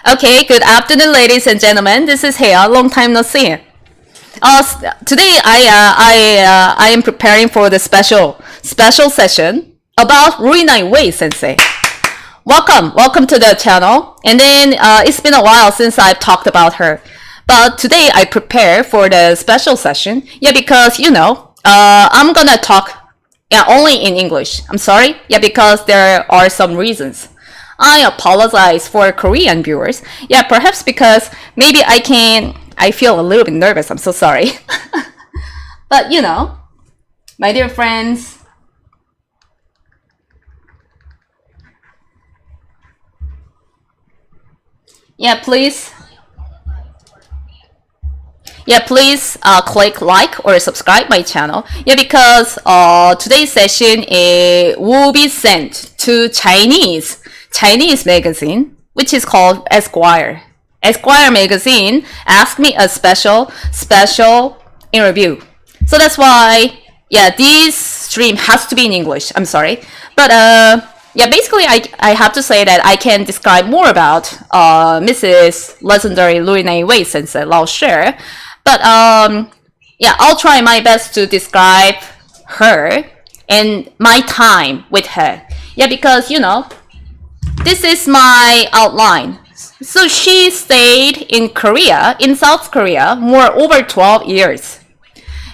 Okay, good afternoon, ladies and gentlemen. This is Hyeyeon. Long time no see. Today I am preparing for the special session about Rui Naiwen sensei. Welcome to the channel. And then it's been a while since I've talked about her, but today I prepare for the special session. Yeah, because I'm gonna talk only in English. I'm sorry. Yeah, because there are some reasons. I apologize for Korean viewers. Yeah, perhaps because maybe I feel a little bit nervous. I'm so sorry. But my dear friends, please click like or subscribe my channel. Because today's session will be sent to Chinese magazine, which is called Esquire. Esquire magazine asked me a special interview. So that's why, this stream has to be in English. I'm sorry. But basically I have to say that I can describe more about Mrs. Legendary Rui Naiwen sensei Laoshi. But I'll try my best to describe her and my time with her. Yeah, because this is my outline. So she stayed in South Korea, over 12 years.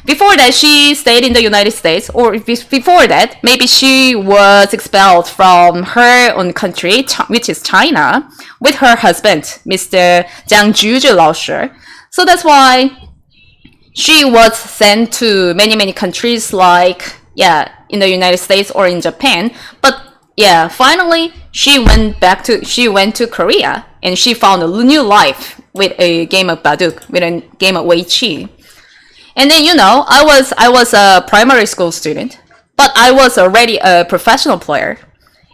Before that, she stayed in the United States, or before that, maybe she was expelled from her own country, which is China, with her husband, Mr. Jiang Juju Laoshi. So that's why she was sent to many countries, like, in the United States or in Japan. But finally, she went to Korea, and she found a new life with a game of Baduk, with a game of Wei Chi. And then, I was a primary school student, but I was already a professional player.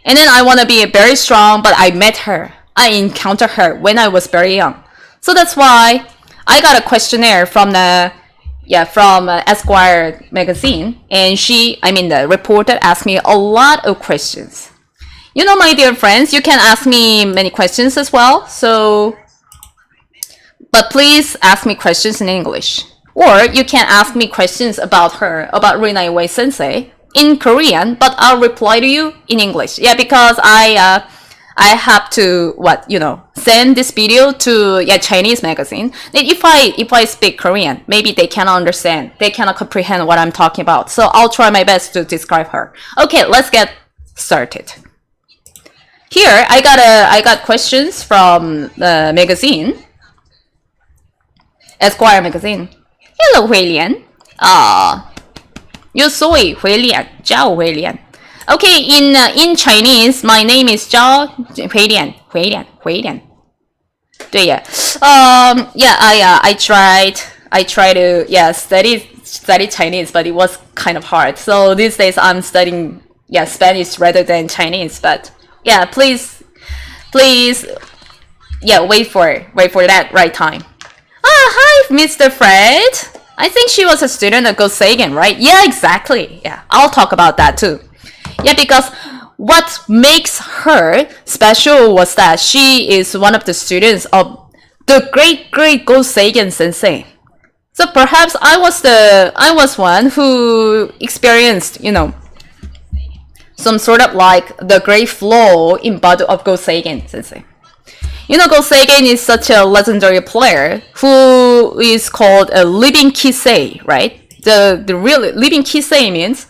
And then I want to be very strong, but I met her. I encountered her when I was very young. So that's why I got a questionnaire from Esquire magazine, and the reporter asked me a lot of questions. My dear friends, you can ask me many questions as well. But please ask me questions in English. Or you can ask me questions about Rui Naiwen sensei in Korean, but I'll reply to you in English. Yeah, because I have to send this video to Chinese magazine. Then if I speak Korean, maybe they cannot understand. They cannot comprehend what I'm talking about. So I'll try my best to describe her. Okay, let's get started. Here I got questions from the magazine, Esquire magazine. Hello, Hyeyeon. You soy Hyeyeon, Zhao Hyeyeon. Okay, in Chinese, my name is Zhao Hyeyeon. Hyeyeon. 对呀. I tried to study Chinese, but it was kind of hard. So these days I'm studying Spanish rather than Chinese. But please wait for that right time. Hi, Mr. Fred. I think she was a student of Gosagen, right? Yeah, exactly. Yeah, I'll talk about that too. Yeah, because what makes her special was that she is one of the students of the great Gosagen sensei. So perhaps I was one who experienced, some sort of like the great flow in Badu of Gosagen sensei. Gosagen is such a legendary player who is called a living Kisei, right? The real living Kisei means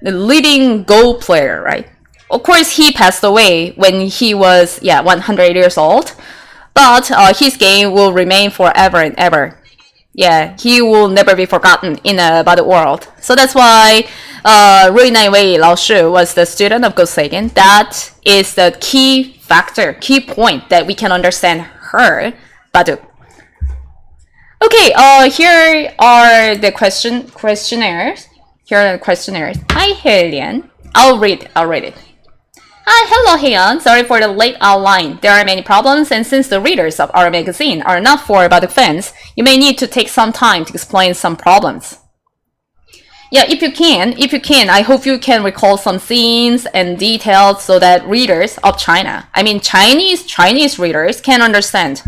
the living Go player, right? Of course, he passed away when he was 100 years old, but his game will remain forever and ever. Yeah, he will never be forgotten in the Badu world. So that's why Rui Naiwen Laoshi was the student of Gosagen. That is the key point that we can understand her Badu. Okay, here are the questionnaires. Here are the questionnaires. Hi, Hyeyeon. I'll read it. Hi, hello, Hyeyeon. Sorry for the late outline. There are many problems, and since the readers of our magazine are not for Badu fans, you may need to take some time to explain some problems. Yeah, if you can, I hope you can recall some scenes and details so that readers of China, I mean Chinese readers can understand.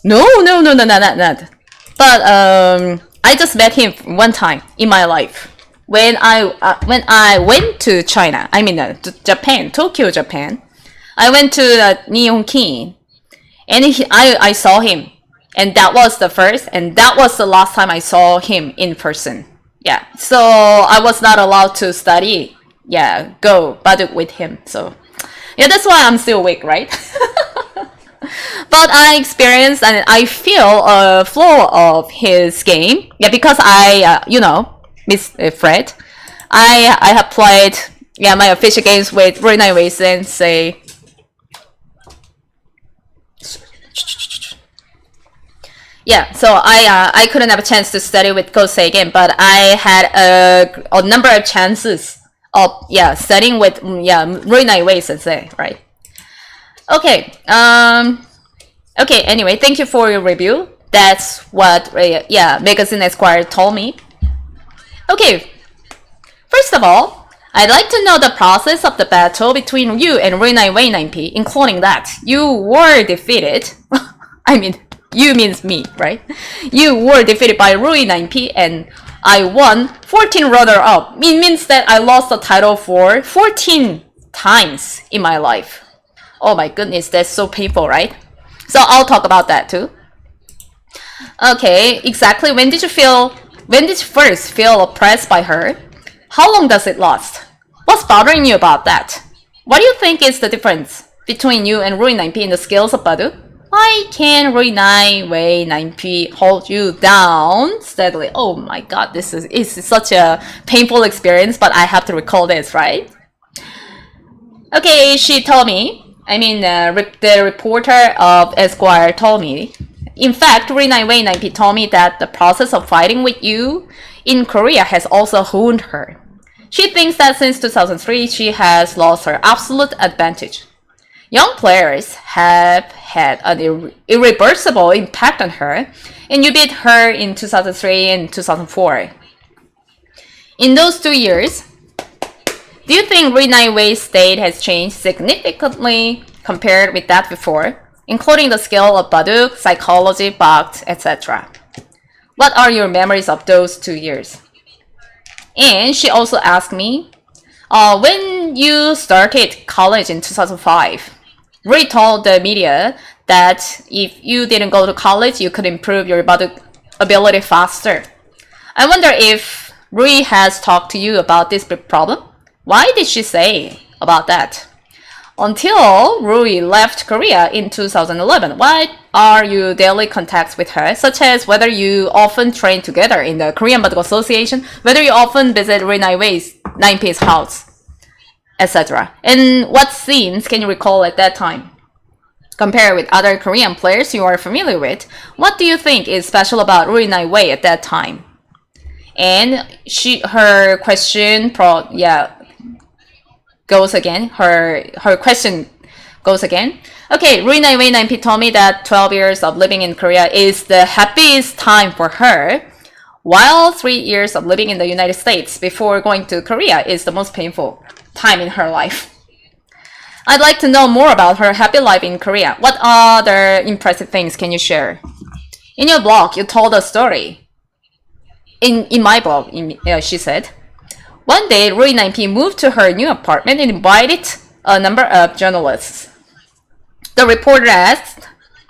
No, not. But I just met him one time in my life when I went to China. I mean to Japan, Tokyo, Japan. I went to Nihonkin, and I saw him, and that was the first, and that was the last time I saw him in person. Yeah, so I was not allowed to study. Yeah, go Baduk with him. So yeah, that's why I'm still weak, right? But I experienced and I feel a flow of his game. Yeah, because I, Miss Fred, I have played my official games with Rui Naiwen Sensei. Yeah, so I couldn't have a chance to study with Gosei again, but I had a number of chances of studying with Rui Naiwen Sensei, right? Okay, okay, anyway, thank you for your review. That's what Magazine Esquire told me. Okay, first of all, I'd like to know the process of the battle between you and Rui Naiwen 9P, including that you were defeated. I mean, you means me, right? You were defeated by Rui 9P and I won 14 runner-up. It means that I lost the title for 14 times in my life. Oh my goodness, that's so painful, right? So I'll talk about that too. Okay, exactly. When did you first feel oppressed by her? How long does it last? What's bothering you about that? What do you think is the difference between you and Rui 9P in the skills of Badu? Why can Rui Naiwen 9P hold you down steadily? Oh my god, this is such a painful experience, but I have to recall this, right? Okay, she told me, I mean, the reporter of Esquire told me, in fact, Rui Naiwen 9P told me that the process of fighting with you in Korea has also honed her. She thinks that since 2003, she has lost her absolute advantage. Young players have had an irreversible impact on her, and you beat her in 2003 and 2004. In those 2 years, do you think Rui Naiwen's state has changed significantly compared with that before, including the skill of Baduk, psychology, box, etc.? What are your memories of those 2 years? And she also asked me, when you started college in 2005, Rui told the media that if you didn't go to college, you could improve your Baduk ability faster. I wonder if Rui has talked to you about this problem. Why did she say about that? Until Rui left Korea in 2011, what are your daily contacts with her, such as whether you often train together in the Korean Baduk Association, whether you often visit Rui Naiwen's 9P's house, etc. And what scenes can you recall at that time? Compared with other Korean players you are familiar with, what do you think is special about Rui Naiwen at that time? And her question goes again. Her question goes again. Okay, Rui Naiwen 9P told me that 12 years of living in Korea is the happiest time for her, while 3 years of living in the United States before going to Korea is the most painful time in her life. I'd like to know more about her happy life in Korea. What other impressive things can you share? In your blog, you told a story. In my blog, she said, one day Rui 9P moved to her new apartment and invited a number of journalists. The reporter asked,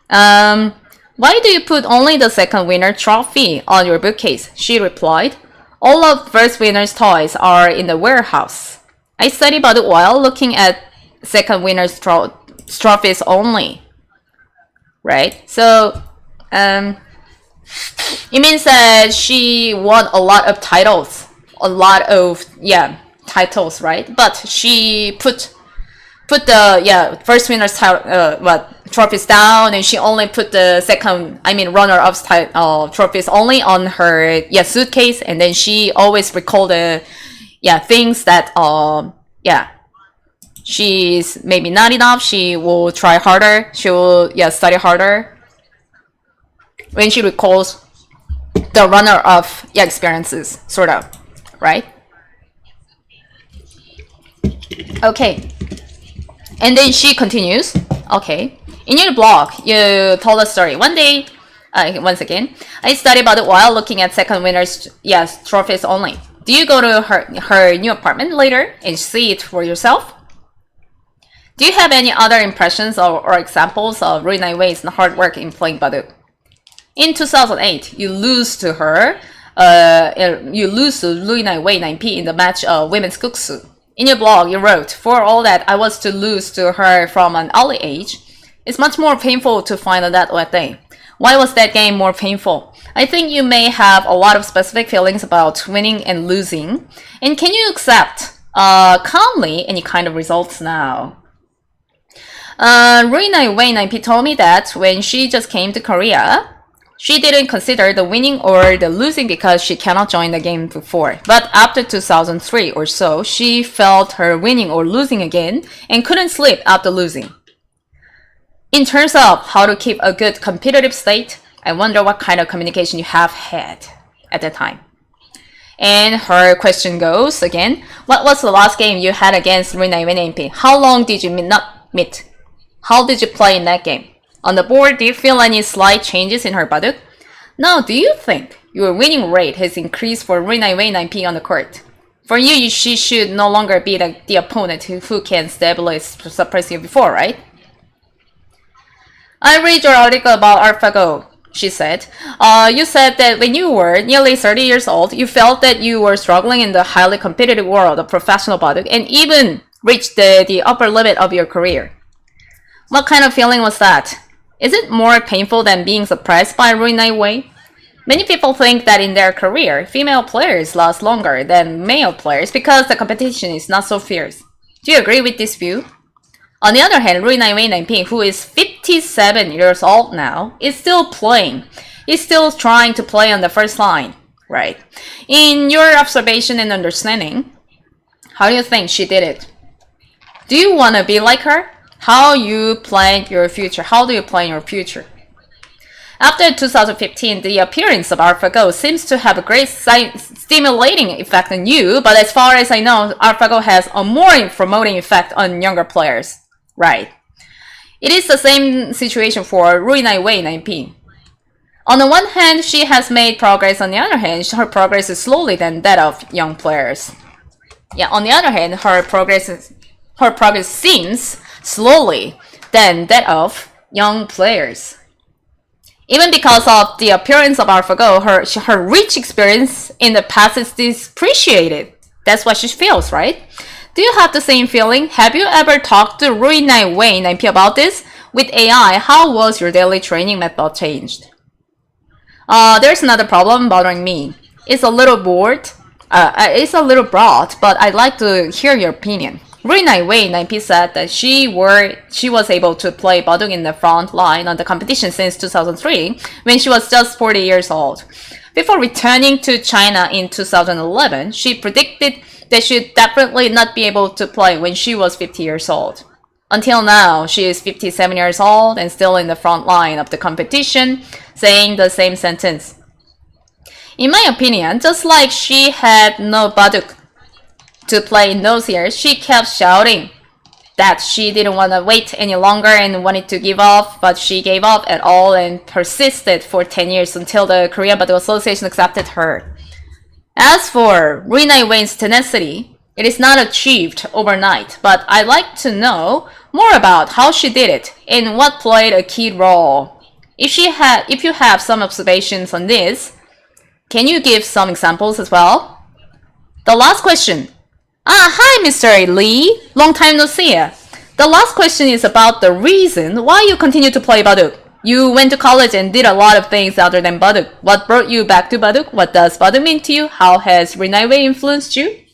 why do you put only the second winner trophy on your bookcase? She replied, all of first winner's toys are in the warehouse. I study Baduk while looking at second winner's trophies only. Right? So, it means that she won a lot of titles. Titles, right? But she put the first winner's trophies down, and she only put the runner-up's trophies only on her suitcase, and then she always recall the things that she's maybe not enough. She will try harder. She will study harder when she recalls the runner-up experiences, sort of. right? Okay. And then she continues. Okay. In your blog, you told a story. One day, once again, I studied about it while looking at second winners, yes, trophies only. Do you go to her new apartment later and see it for yourself? Do you have any other impressions or examples of Rui Naiwen's hard work in playing Baduk? In 2008, you lose to her. You lose to Rui Naiwen 9P in the match of women's kuksu. In your blog, you wrote, "For all that I was to lose to her from an early age, it's much more painful to find out that day." Why was that game more painful? I think you may have a lot of specific feelings about winning and losing. And can you accept calmly any kind of results now? Rui Naiwen 9P told me that when she just came to Korea, she didn't consider the winning or the losing because she cannot join the game before. But after 2003 or so, she felt her winning or losing again and couldn't sleep after losing. In terms of how to keep a good competitive state, I wonder what kind of communication you have had at that time. And her question goes again, what was the last game you had against Rui Naiwen 9P? How long did you not meet? How did you play in that game? On the board, do you feel any slight changes in her baduk? Now, do you think your winning rate has increased for Rui Naiwen 9P on the court? For you, she should no longer be the opponent who can stabilize, suppress you before, right? I read your article about AlphaGo, she said. You said that when you were nearly 30 years old, you felt that you were struggling in the highly competitive world of professional baduk and even reached the upper limit of your career. What kind of feeling was that? Is it more painful than being suppressed by Rui Naiwen? Many people think that in their career, female players last longer than male players because the competition is not so fierce. Do you agree with this view? On the other hand, Rui Naiwen 9P, who is 57 years old now, is still playing. He's still trying to play on the first line, right? In your observation and understanding, how do you think she did it? Do you want to be like her? How you plan your future? How do you plan your future? After 2015, the appearance of AlphaGo seems to have a great stimulating effect on you, but as far as I know, AlphaGo has a more promoting effect on younger players. Right. It is the same situation for Rui Naiwen 9P. On the one hand, she has made progress. On the other hand, her progress is slower than that of young players. Yeah, on the other hand, her progress seems slowly than that of young players. Even because of the appearance of AlphaGo, her rich experience in the past is depreciated. That's what she feels, right? Do you have the same feeling? Have you ever talked to Rui Naiwen 9P about this? With AI, how was your daily training method changed? There's another problem bothering me. It's a little broad, but I'd like to hear your opinion. Rui Naiwen 9P said that she was able to play baduk in the front line on the competition since 2003 when she was just 40 years old. Before returning to China in 2011, she predicted that she'd definitely not be able to play when she was 50 years old. Until now, she is 57 years old and still in the front line of the competition, saying the same sentence. In my opinion, just like she had no baduk to play in those years, she kept shouting that she didn't want to wait any longer and wanted to give up, but she gave up at all and persisted for 10 years until the Korean Baduk Association accepted her. As for Rui Naiwen's tenacity, it is not achieved overnight, but I'd like to know more about how she did it and what played a key role. If you have some observations on this, can you give some examples as well? The last question. Hi, Mr. Lee. Long time no see. The last question is about the reason why you continue to play baduk. You went to college and did a lot of things other than baduk. What brought you back to baduk? What does baduk mean to you? How has Rui Naiwen influenced you?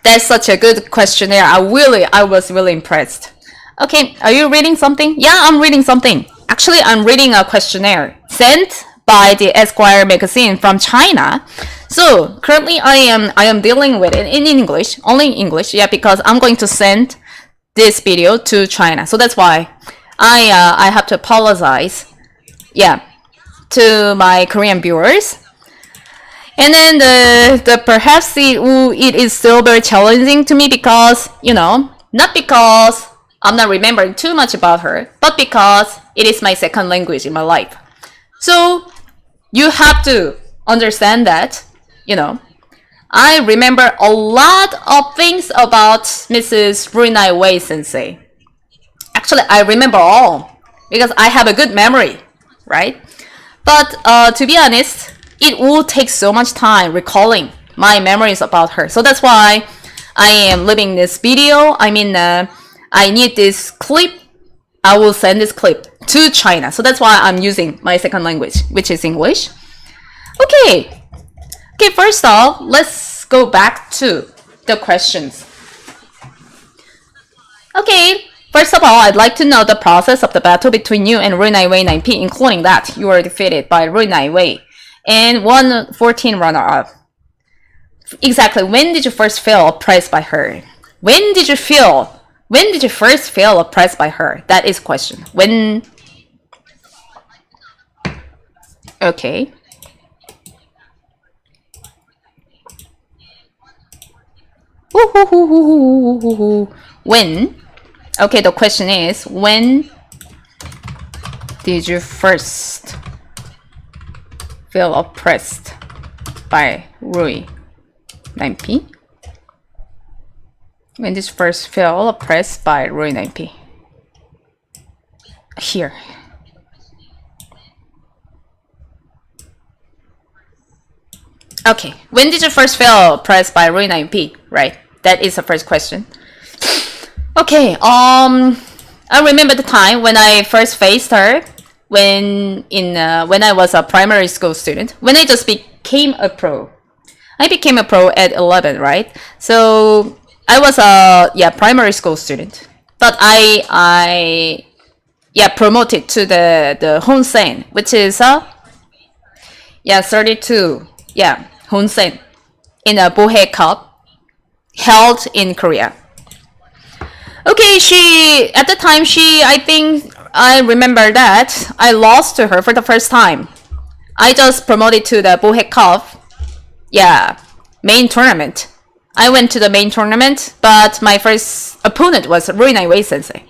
That's such a good questionnaire. I was really impressed. Okay, are you reading something? Yeah, I'm reading something. Actually, I'm reading a questionnaire sent by the Esquire magazine from China. So currently I am dealing with it in English, only in English, yeah, because I'm going to send this video to China. So that's why I have to apologize, yeah, to my Korean viewers. And then the perhaps it is still very challenging to me because, not because I'm not remembering too much about her, but because it is my second language in my life. So you have to understand that, I remember a lot of things about Mrs. Rui Naiwen sensei. Actually, I remember all because I have a good memory, right? But to be honest, it will take so much time recalling my memories about her. So that's why I am leaving this video. I need this clip. I will send this clip to China. So that's why I'm using my second language, which is English. Okay, first off, let's go back to the questions. Okay, first of all, I'd like to know the process of the battle between you and Rui Naiwen 9P, including that you were defeated by Rui Naiwen and 114 runner-up. Exactly, when did you first feel oppressed by her? When did you first feel oppressed by her? That is question. When? Okay. When? Okay, the question is, when did you first feel oppressed by Rui 9P? When did you first feel oppressed by Rui 9P? Here. Okay, when did you first feel oppressed by Rui 9P? Right, that is the first question. Okay, I remember the time when I first faced her when I was a primary school student. When I just became a pro. I became a pro at 11, right? So I was a primary school student, but I promoted to the Honsen, which is 32 Honsen in a Bohei Cup held in Korea. Okay, at the time I think I remember that I lost to her for the first time. I just promoted to the Bohei Cup, main tournament. I went to the main tournament, but my first opponent was Rui Naiwen sensei.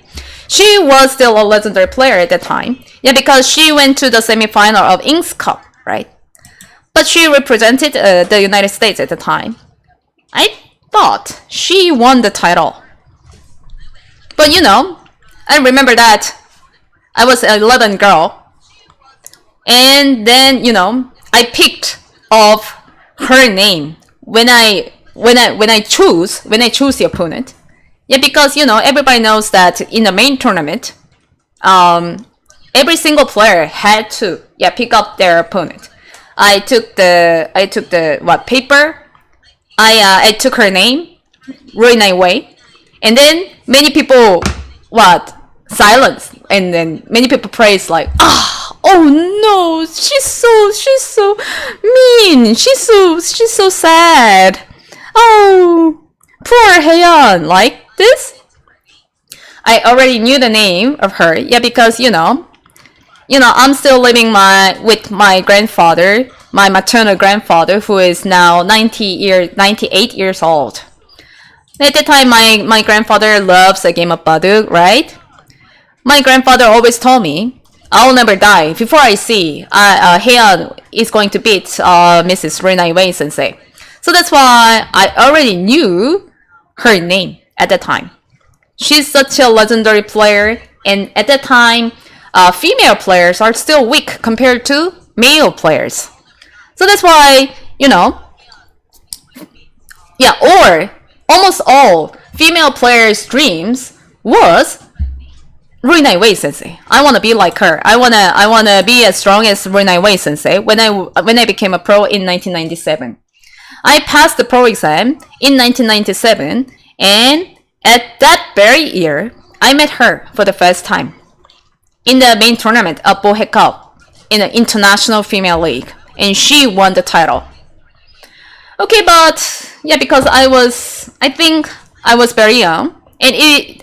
She was still a legendary player at the time, because she went to the semifinal of Inks Cup, right? But she represented the United States at the time. I thought she won the title. But I remember that I was an 11 girl. And then, I picked off her name when I choose the opponent. Because everybody knows that in the main tournament, every single player had to pick up their opponent. I took the paper. I took her name, Rui Naiwen, and then many people silence, and then many people praise like, oh no, she's so mean, she's so sad. Oh, poor Hyeyeon, like this. I already knew the name of her, because I'm still living with my grandfather, my maternal grandfather, who is now 98 years old. At the time, my grandfather loves the game of Baduk, right? My grandfather always told me, I'll never die before I see Hyeyeon is going to beat Mrs. Rui Naiwen sensei. So that's why I already knew her name at the time. She's such a legendary player, and at that time, female players are still weak compared to male players. So that's why, or almost all female players' dreams was Rui Naiwen sensei. I want to be like her. I wanna be as strong as Rui Naiwen sensei when I became a pro in 1997. I passed the pro exam in 1997, and at that very year, I met her for the first time in the main tournament of Bohei Cup in the International Female League, and she won the title. Okay, but because I think I was very young, and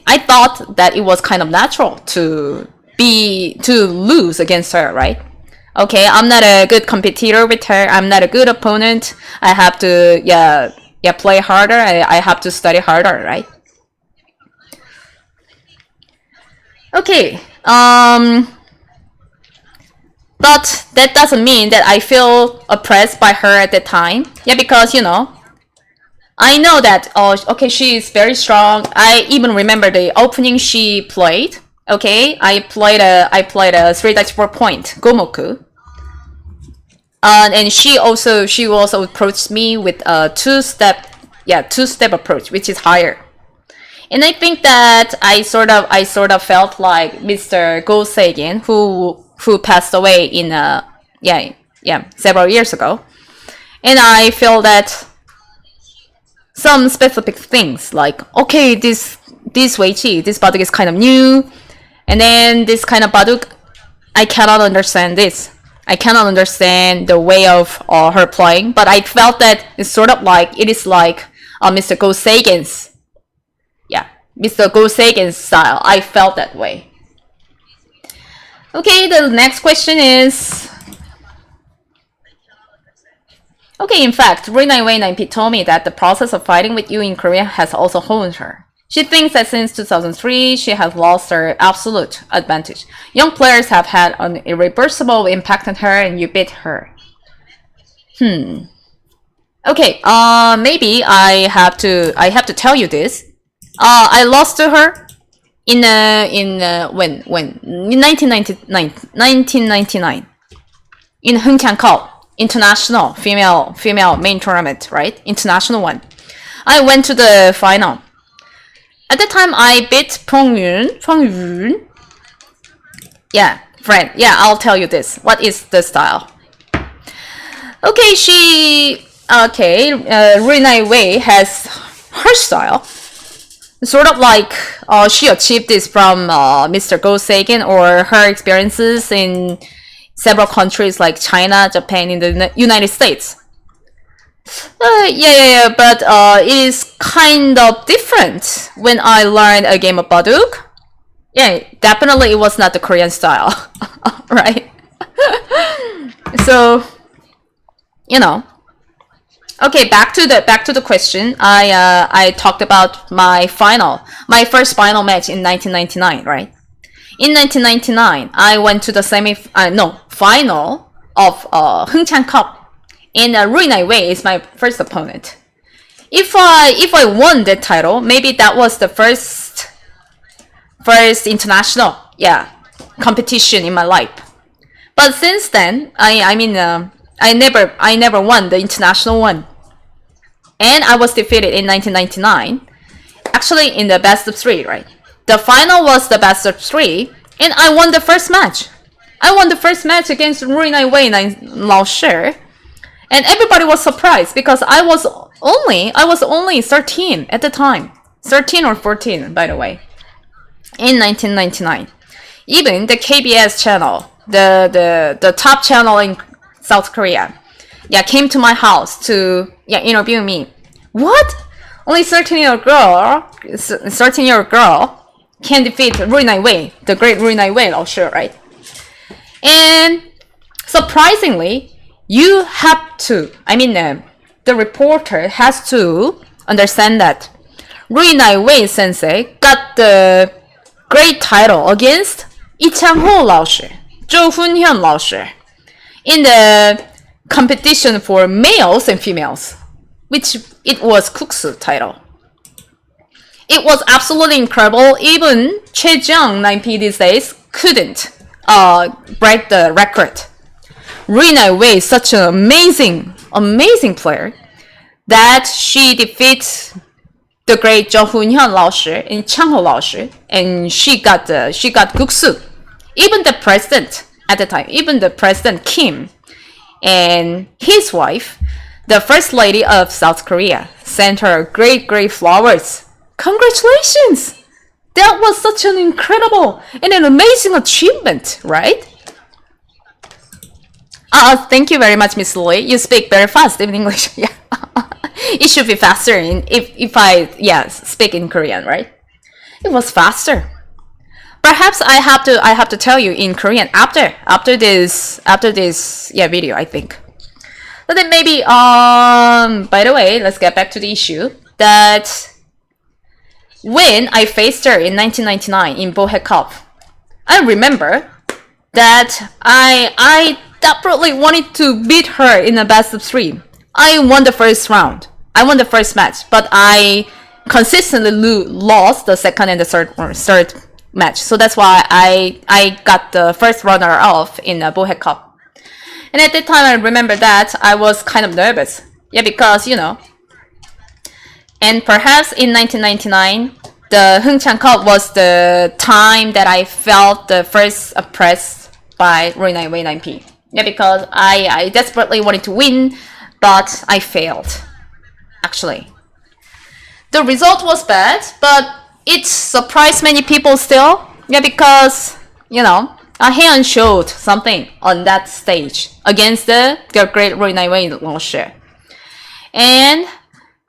I thought that it was kind of natural to lose against her, right? Okay, I'm not a good competitor with her. I'm not a good opponent. I have to, play harder. I have to study harder, right? Okay, but that doesn't mean that I feel oppressed by her at the time. Yeah, because, I know that, okay, she is very strong. I even remember the opening she played. Okay, I played a 3-4 point Gomoku. And she also approached me with a two-step approach, which is higher. And I think that I sort of felt like Mr. Go Seigen, who passed away in several years ago. And I feel that some specific things like, okay, this Weiqi, this Baduk is kind of new, and then this kind of Baduk, I cannot understand this. I cannot understand the way of her playing, but I felt that it's sort of like, it is like Mr. Go Seigen's, Mr. Go Seigen's style. I felt that way. Okay, the next question is, okay, in fact, Rui Naiwen told me that the process of fighting with you in Korea has also honed her. She thinks that since 2003, she has lost her absolute advantage. Young players have had an irreversible impact on her, and you beat her. Okay, maybe I have to tell you this. I lost to her in 1999 in Hyeyeon Cup, international female main tournament, right? International one. I went to the final. At the time, I beat Peng Yun. Yeah, friend. Yeah, I'll tell you this. What is the style? Okay, Rui Naiwen has her style. Sort of like she achieved this from Mr. Go Seigen or her experiences in several countries like China, Japan, in the United States. But it is kind of different when I learned a game of Baduk. Yeah, definitely it was not the Korean style, right? So, Okay, back to the question. I talked about my first final match in 1999, right? In 1999, I went to the final of Hyeyeon Cup. And Rui Naiwen is my first opponent. If I won that title, maybe that was the first international competition in my life. But since then, I never won the international one, and I was defeated in 1999. Actually, in the best of 3, right? The final was the best of 3, and I won the first match. I won the first match against Rui Naiwen and Laoshi. And everybody was surprised because I was only 13 at the time. 13 or 14, by the way. In 1999. Even the KBS channel, the top channel in South Korea, came to my house to interview me. What? Only 13-year-old girl can defeat Rui Naiwen, the great Rui Naiwen, right? And surprisingly, you have to, the reporter has to understand that Rui Naiwen sensei got the great title against Lee Chang-ho Laoshi, Zhou Hunhyun Laoshi, in the competition for males and females, which it was Kuksu title. It was absolutely incredible. Even Choi Jeong 9P these days couldn't break the record. Rui Naiwen is such an amazing player that she defeats the great Zhou Hunhyun Laoshi and Chang-ho Laoshi, and she got Guksu. Even the president at the time, even the President Kim and his wife, the First Lady of South Korea, sent her great flowers. Congratulations! That was such an incredible and an amazing achievement, right? Thank you very much, Miss Lee. You speak very fast in English. Yeah. It should be faster if I speak in Korean, right? It was faster. Perhaps I have to tell you in Korean after this video, I think. But then maybe by the way, let's get back to the issue that when I faced her in 1999 in Bohe Cup, I remember that I desperately wanted to beat her in a best of 3. I won the first round. I won the first match, but I consistently lost the second and the third match. So that's why I got the first runner-up in the Bohe Cup. And at that time, I remember that I was kind of nervous. Yeah, because, you know. And perhaps in 1999, the Hyeyeon Cup was the time that I felt the first oppressed by Rui Naiwen 9P. Yeah, because I desperately wanted to win, but I failed. Actually. The result was bad, but it surprised many people still. Yeah, because, you know, Hyeyeon showed something on that stage against the great Rui Laoshi. And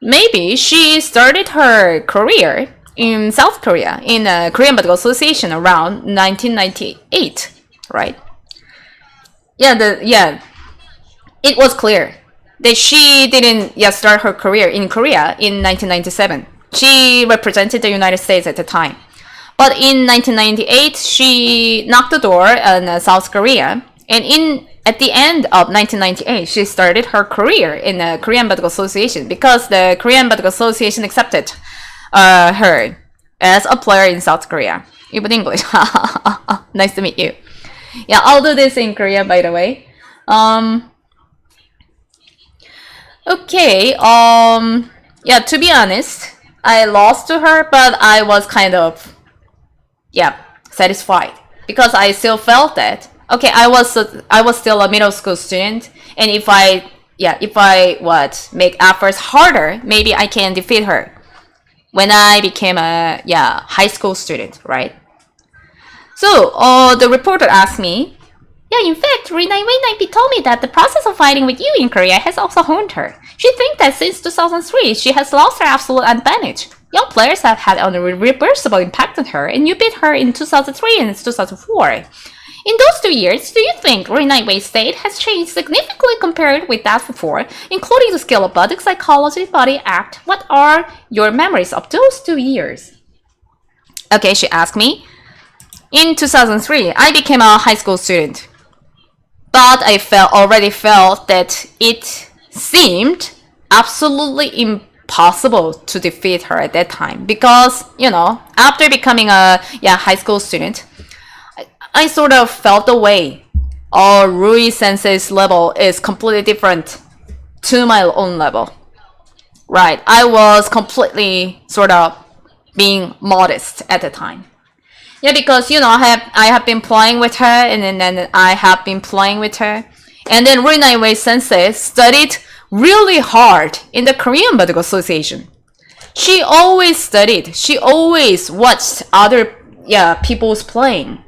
maybe she started her career in South Korea, in a Korean Basketball Association around 1998, right? Yeah, it was clear that she didn't start her career in Korea in 1997. She represented the United States at the time. But in 1998, she knocked the door in South Korea. And at the end of 1998, she started her career in the Korean Basketball Association because the Korean Basketball Association accepted her as a player in South Korea. Even English. Nice to meet you. Yeah, I'll do this in Korea, by the way. Okay, yeah, to be honest, I lost to her, but I was kind of, satisfied. Because I still felt that, okay, I was still a middle school student, and if I make efforts harder, maybe I can defeat her when I became a, high school student, right? So, the reporter asked me, in fact, Rui Naiwen told me that the process of fighting with you in Korea has also honed her. She thinks that since 2003, she has lost her absolute advantage. Young players have had an irreversible impact on her, and you beat her in 2003 and 2004. In those 2 years, do you think Rui Naiwen's state has changed significantly compared with that before, including the skill of body psychology, body act? What are your memories of those 2 years? Okay, she asked me. In 2003, I became a high school student. But I already felt that it seemed absolutely impossible to defeat her at that time. Because, after becoming a high school student, I sort of felt the way Rui Sensei's level is completely different to my own level. Right, I was completely sort of being modest at the time. Yeah, because, I have been playing with her, and then I have been playing with her. And then Rui Naiwen Sensei studied really hard in the Korean Basketball Association. She always studied. She always watched other people's playing.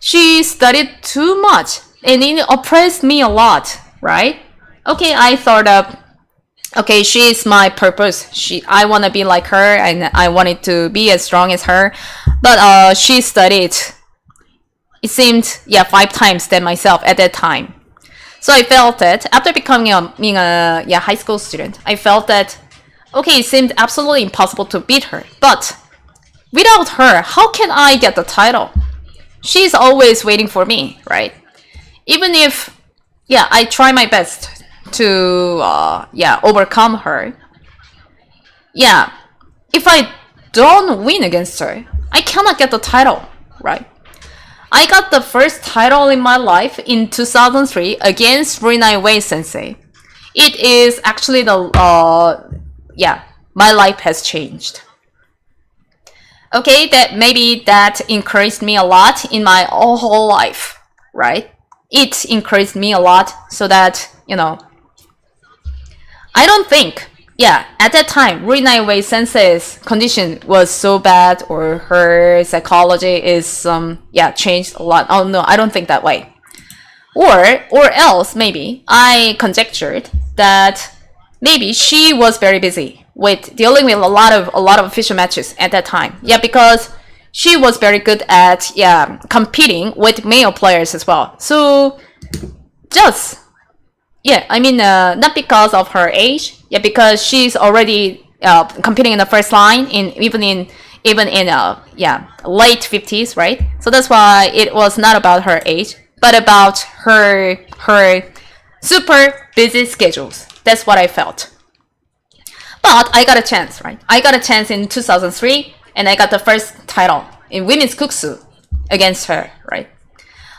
She studied too much, and it oppressed me a lot, right? Okay, I thought of, okay, she is my purpose. I want to be like her, and I wanted to be as strong as her. But she studied, it seemed, 5 times than myself at that time. So I felt that after becoming a high school student, I felt that, okay, it seemed absolutely impossible to beat her. But without her, how can I get the title? She's always waiting for me, right? Even if, I try my best to, overcome her. Yeah, if I don't win against her, I cannot get the title, right? I got the first title in my life in 2003 against Rui Naiwen Sensei. It is actually my life has changed. Okay, that encouraged me a lot in my whole life, right? It encouraged me a lot so that, I don't think, at that time, Rui Naiwen Sensei's condition was so bad, or her psychology is, changed a lot. Oh no, I don't think that way. Or else, maybe, I conjectured that maybe she was very busy with dealing with a lot of official matches at that time. Yeah, because she was very good at competing with male players as well. So just not because of her age, because she's already competing in the first line even in late 50s, right? So that's why it was not about her age, but about her super busy schedules. That's what I felt. But I got a chance, right? I got a chance in 2003, and I got the first title in women's kuksu against her, right?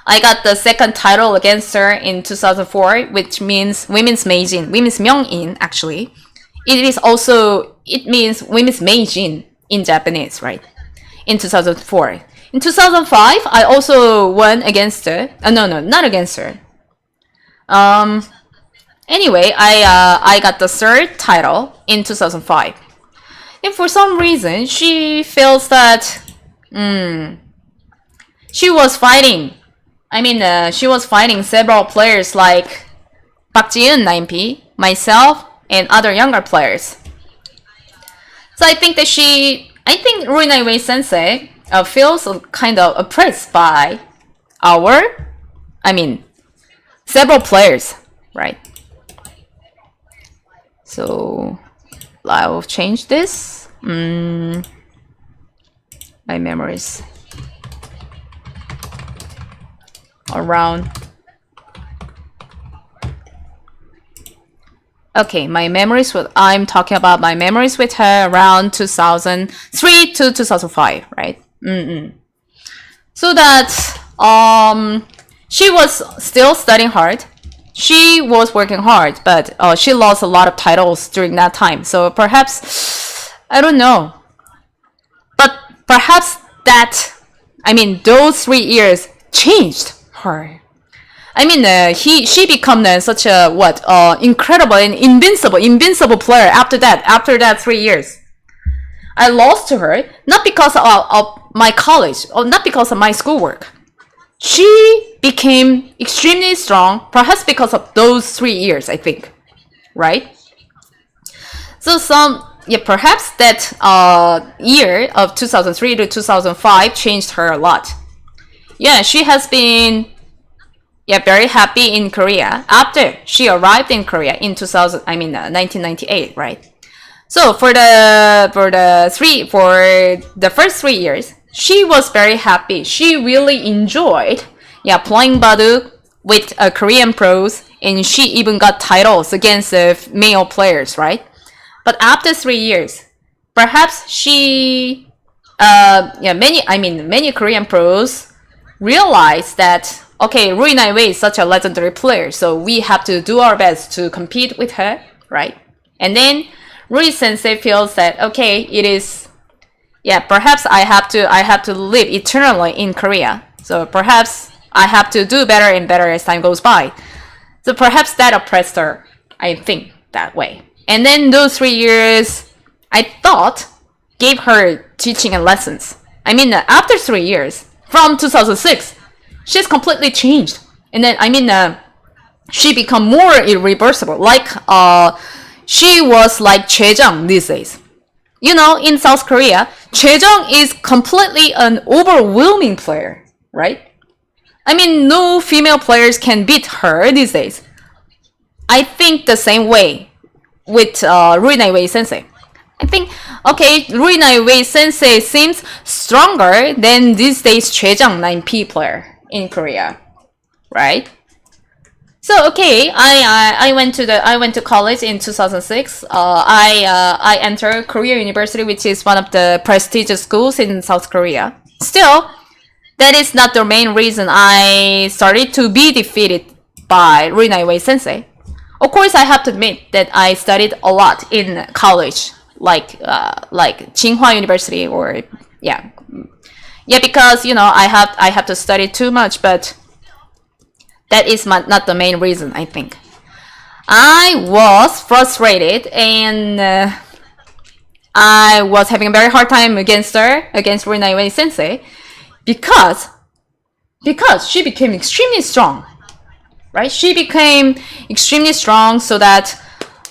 I got the second title against her in 2004, which means women's meijin, women's myeongin, actually. It means women's meijin in Japanese, right? In 2004. In 2005, I also won against her. No, not against her. Anyway, I got the third title in 2005. And for some reason, she feels that she was fighting. She was fighting several players like Park Ji-eun 9P, myself, and other younger players. So I think Rui Naiwen sensei feels kind of oppressed by several players, right? So I'll change this. My memories around. Okay, I'm talking about my memories with her around 2003 to 2005, right? So that she was still studying hard. She was working hard, but she lost a lot of titles during that time. So perhaps, I don't know. But perhaps those 3 years changed her. She became such a incredible and invincible player after that 3 years. I lost to her, not because of my college, or not because of my schoolwork. She became extremely strong, perhaps because of those 3 years, I think, right? So perhaps that year of 2003 to 2005 changed her a lot. Yeah, she has been very happy in Korea after she arrived in Korea in 1998, right? So for the first 3 years, she was very happy. She really enjoyed playing baduk with Korean pros, and she even got titles against male players, right? But after 3 years, perhaps many Korean pros realized that, okay, Rui Naiwen is such a legendary player, so we have to do our best to compete with her, right? And then Rui Sensei feels that, okay, it is, perhaps I have to live eternally in Korea. So perhaps I have to do better and better as time goes by. So perhaps that oppressed her, I think, that way. And then those 3 years, I thought, gave her teaching and lessons. After 3 years, from 2006, she's completely changed. And then, she become more irreversible. Like, she was like Choi-jung these days. In South Korea, Choi-jung is completely an overwhelming player, right? No female players can beat her these days. I think the same way with Rui Naiwen sensei. I think, okay, Rui Naiwen sensei seems stronger than these days Choi-jung 9P player in Korea, right? So okay, I went to college in 2006. I entered Korea University, which is one of the prestigious schools in South Korea. Still, that is not the main reason I started to be defeated by Rui Naiwen sensei. Of course, I have to admit that I studied a lot in college, like Tsinghua University, or because I have to study too much, but that is not the main reason, I think. I was frustrated, and I was having a very hard time against Rui Naiwen sensei, because she became extremely strong, right? She became extremely strong, so that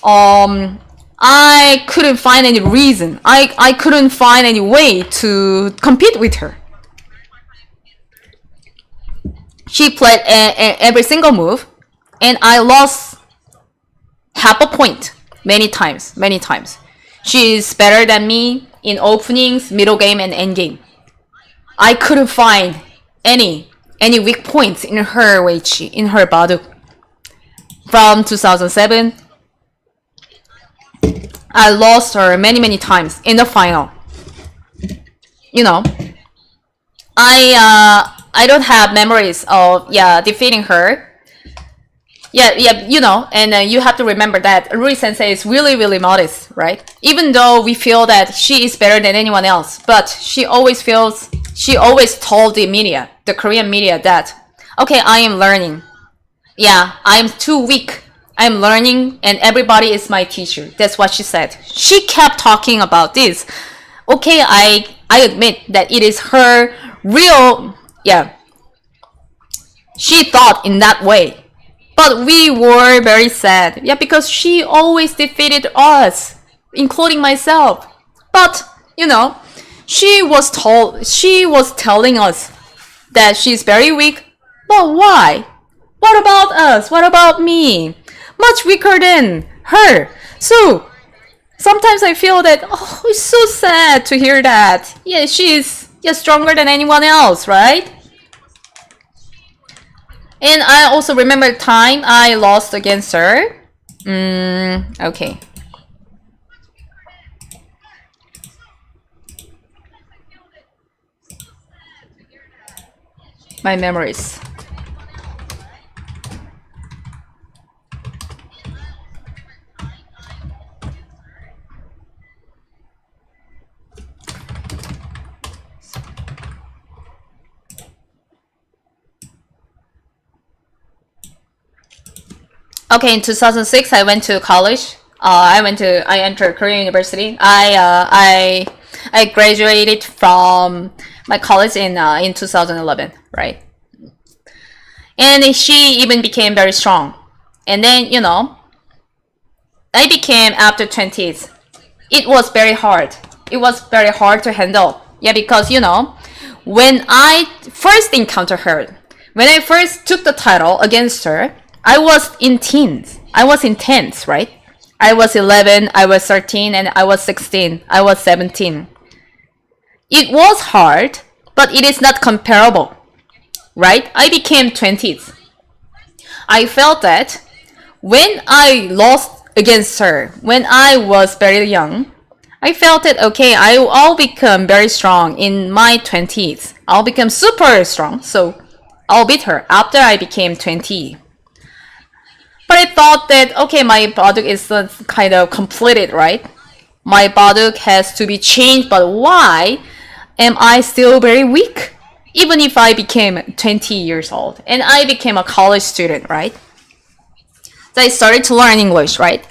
I couldn't find any reason. I couldn't find any way to compete with her. She played every single move, and I lost half a point many times. She is better than me in openings, middle game, and end game. I couldn't find any weak points in her Weichi, in her Baduk. From 2007, I lost her many times in the final. You know, I don't have memories of defeating her. You know, and you have to remember that Rui Sensei is really modest, right? Even though we feel that she is better than anyone else, but she always told the media, the Korean media, that okay, I am learning. Yeah, I'm too weak. I'm learning, and everybody is my teacher. That's what she said. She kept talking about this. Okay, I admit that it is her real, she thought in that way. But we were very sad. Yeah, because she always defeated us, including myself. But, you know, she was telling us that she's very weak. But why? What about us? What about me? Much weaker than her. So, sometimes I feel that, oh, it's so sad to hear that. Yeah, she's stronger than anyone else, right? And I also remember the time I lost against her. Okay. My memories. Okay, in 2006, I went to college. I entered Korean University. I graduated from my college in 2011, right? And she even became very strong. And then, you know, I became after 20s. It was very hard. It was very hard to handle. Yeah, because, you know, when I first encountered her, when I first took the title against her, I was in teens. I was in tens, right? I was 11, I was 13, and I was 16. I was 17. It was hard, but it is not comparable, right? I became 20s. I felt that when I lost against her, when I was very young, I felt that, okay, I'll become very strong in my 20s. I'll become super strong, so I'll beat her after I became 20. But I thought that, okay, my Baduk is kind of completed, right? My Baduk has to be changed, but why am I still very weak? Even if I became 20 years old and I became a college student, right? So I started to learn English, right?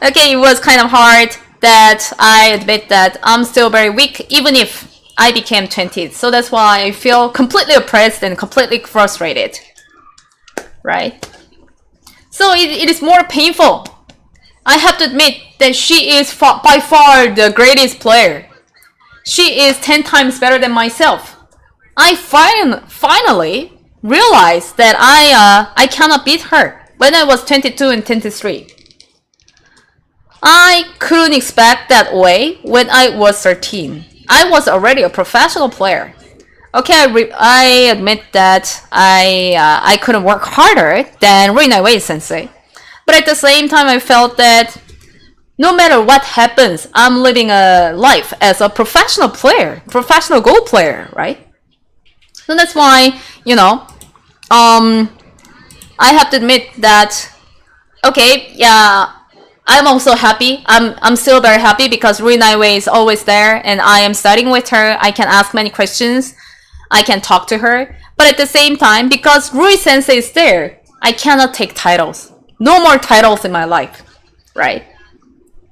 Okay, it was kind of hard that I admit that I'm still very weak, even if I became 20. So that's why I feel completely oppressed and completely frustrated. Right? So it is more painful. I have to admit that she is by far the greatest player. She is 10 times better than myself. I finally realized that I cannot beat her when I was 22 and 23. I couldn't expect that way when I was 13. I was already a professional player. Okay, I admit that I couldn't work harder than Rui Naiwen sensei. But at the same time, I felt that no matter what happens, I'm living a life as a professional player, professional Go player, right? So that's why, you know, I have to admit that, okay, yeah, I'm also happy. I'm still very happy because Rui Naiwen is always there and I am studying with her. I can ask many questions. I can talk to her. But at the same time, because Rui Sensei is there, I cannot take titles. No more titles in my life, right?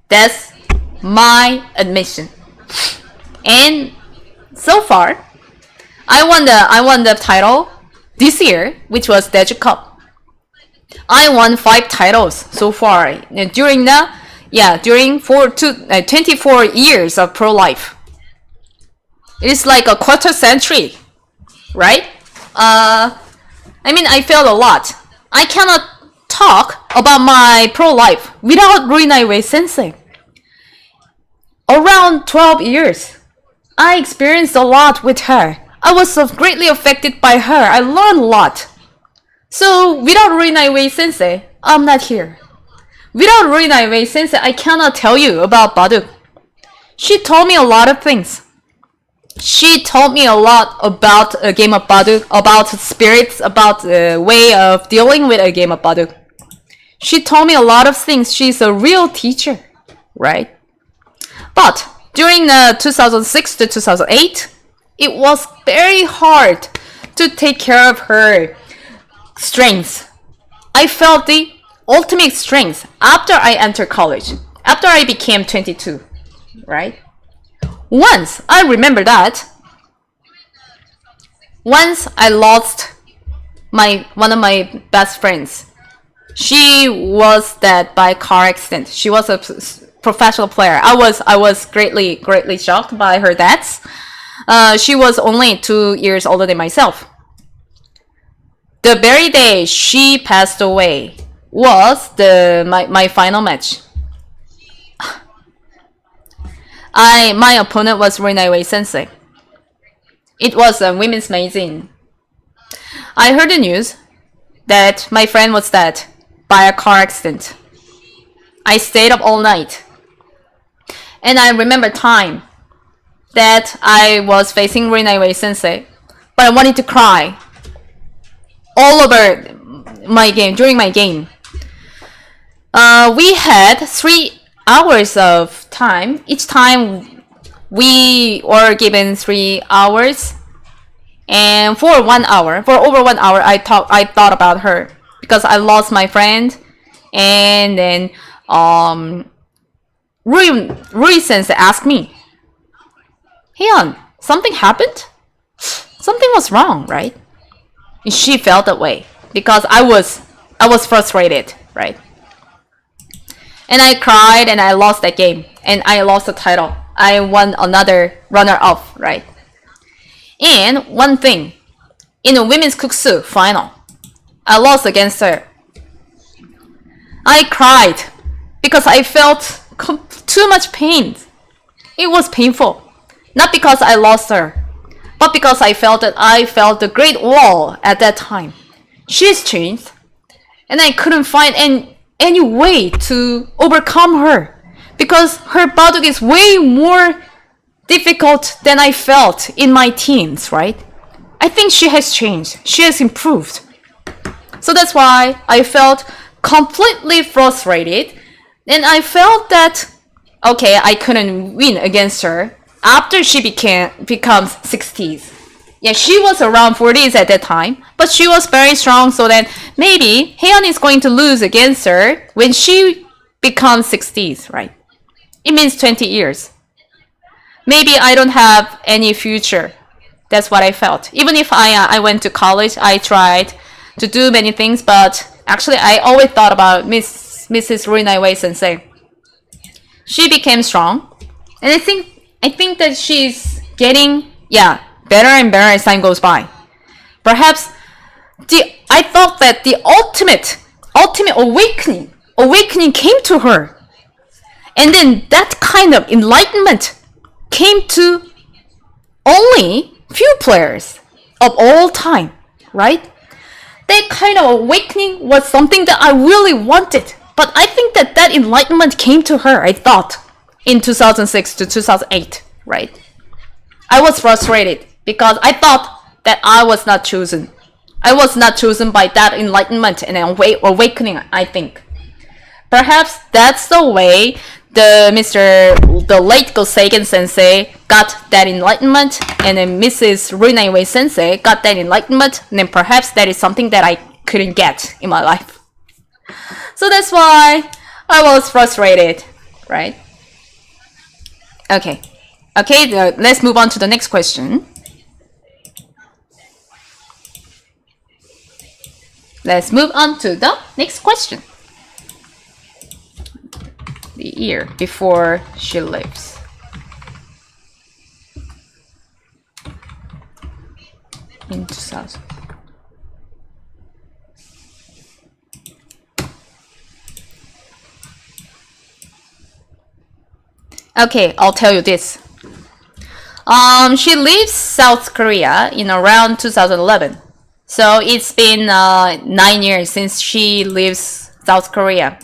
That's my admission. And so far, I won the title this year, which was Daeju Cup. I won 5 titles so far during 24 years of pro life. It's like a quarter century, right? I failed a lot. I cannot talk about my pro life without Rui Naiwen sensei. Around 12 years, I experienced a lot with her. I was so greatly affected by her. I learned a lot. So without Rui Naiwen sensei, I'm not here. Without Rui Naiwen sensei, I cannot tell you about Baduk. She told me a lot of things. She told me a lot about a game of Baduk, about spirits, about the way of dealing with a game of Baduk. She told me a lot of things. She's a real teacher, right? But during 2006 to 2008, it was very hard to take care of her strengths. I felt the ultimate strength after I entered college, after I became 22, right? Once I remember that, once I lost one of my best friends. She was dead by car accident. She was a professional player. I was greatly shocked by her death. She was only 2 years older than myself. The very day she passed away was my final match. My opponent was Rui Naiwen sensei. It was a women's magazine. I heard the news that my friend was dead by a car accident. I stayed up all night. And I remember time that I was facing Rui Naiwen sensei, but I wanted to cry all over my game, during my game. We had 3 hours of time. Each time we were given 3 hours, and for over 1 hour, I thought about her because I lost my friend, and then Rui sensei asked me, "Hyeyeon, something happened? Something was wrong, right?" And she felt that way because I was frustrated, right? And I cried and I lost that game and I lost the title. I won another runner-up, right? And one thing, in the women's kuksu final, I lost against her. I cried because I felt too much pain. It was painful. Not because I lost her, but because I felt the great wall at that time. She's changed, and I couldn't find any way to overcome her because her baduk is way more difficult than I felt in my teens, right? I think she has changed. She has improved. So that's why I felt completely frustrated, and I felt that, okay, I couldn't win against her after she becomes 60s. Yeah, she was around 40s at that time, but she was very strong, so then maybe Hyeyeon is going to lose against her when she becomes 60s, right? It means 20 years. Maybe I don't have any future. That's what I felt. Even if I went to college, I tried to do many things, but actually I always thought about Mrs. Rui Naiwen sensei. She became strong, and I think that she's getting better and better as time goes by. Perhaps I thought that the ultimate awakening came to her, and then that kind of enlightenment came to only few players of all time, right? That kind of awakening was something that I really wanted, but I think that enlightenment came to her, I thought, in 2006 to 2008, right? I was frustrated because I thought that I was not chosen. I was not chosen by that enlightenment and awakening, I think. Perhaps that's the way the late Goseigen sensei got that enlightenment, and then Mrs. Rui Naiwen sensei got that enlightenment, and then perhaps that is something that I couldn't get in my life. So that's why I was frustrated, right? Okay, let's move on to the next question. Let's move on to the next question. The year before she lives. In 2000. Okay, I'll tell you this. She leaves South Korea in around 2011. So it's been 9 years since she leaves South Korea.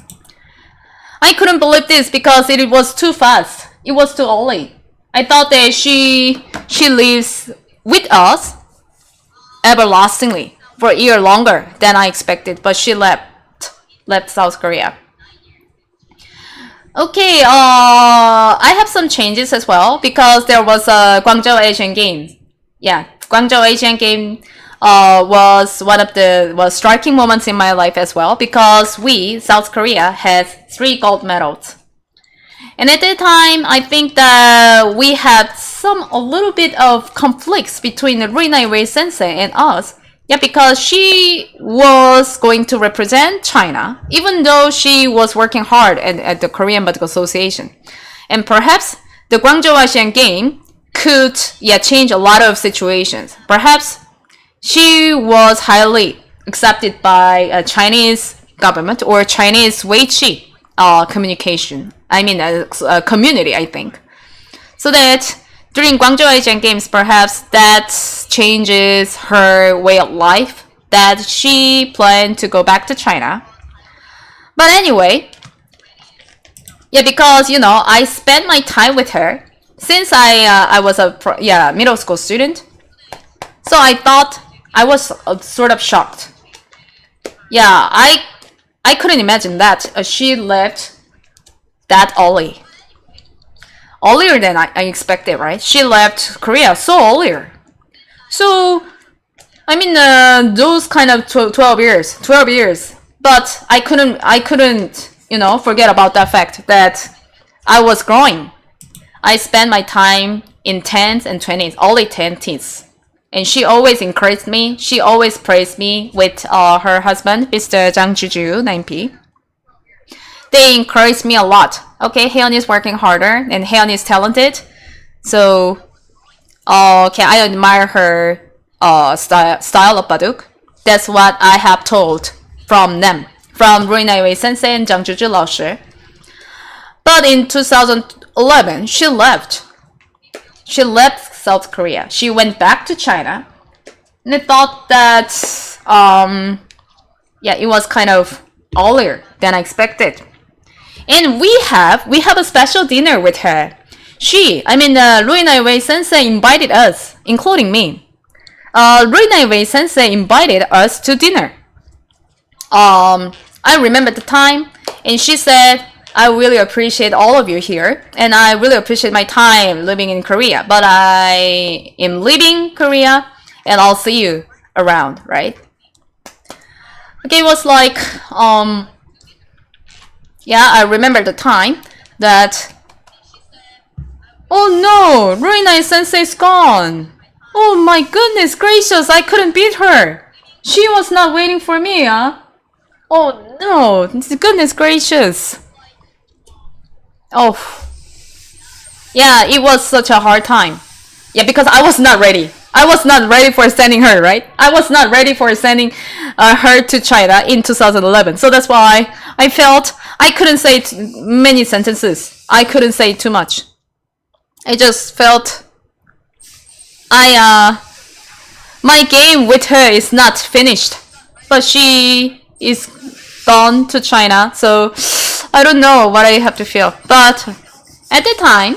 I couldn't believe this because it was too fast. It was too early. I thought that she lives with us everlastingly for a year longer than I expected, but she left South Korea. Okay, I have some changes as well because there was a Guangzhou Asian Games. Yeah, Guangzhou Asian Game was one of the striking moments in my life as well because South Korea, has 3 gold medals. And at that time, I think that we had a little bit of conflicts between Rui Naiwen sensei and us. Yeah, because she was going to represent China, even though she was working hard at the Korean Medical Association. And perhaps the Guangzhou Asian Game could change a lot of situations. Perhaps she was highly accepted by a Chinese government or Chinese Weiqi communication. I mean, community, I think. So that during Guangzhou Asian Games, perhaps that changes her way of life, that she planned to go back to China. But anyway, because, I spent my time with her since I was a middle school student. So I thought I was sort of shocked. Yeah, I couldn't imagine that she left that early. Earlier than I expected, right? She left Korea so earlier. So, I mean, those kind of 12 years. But I couldn't, forget about that fact that I was growing. I spent my time in 10s and 20s, early 20s. And she always encouraged me. She always praised me with her husband, Mr. Jang Juju, 9P. They encouraged me a lot. Okay, Hyeyeon is working harder and Hyeyeon is talented. So, I admire her style of Baduk. That's what I have told from them, from Rui Naiwen sensei and Rui Laoshi. But in 2011, she left. She left South Korea. She went back to China. And I thought that, it was kind of earlier than I expected. And we have a special dinner with her. Rui Naiwen sensei invited us, including me. Rui Naiwen sensei invited us to dinner. I remember the time, and she said, I really appreciate all of you here, and I really appreciate my time living in Korea, but I am leaving Korea, and I'll see you around, right? Okay, it was like, I remember the time that, oh no, Rui Naiwen sensei's gone. Oh my goodness gracious, I couldn't beat her. She was not waiting for me, huh? Oh no, goodness gracious. Oh, yeah, it was such a hard time. Yeah, because I was not ready. I was not ready for sending her, right? I was not ready for sending her to China in 2011. So that's why I felt I couldn't say many sentences. I couldn't say too much. I just felt my game with her is not finished. But she is gone to China, so I don't know what I have to feel. But at the time,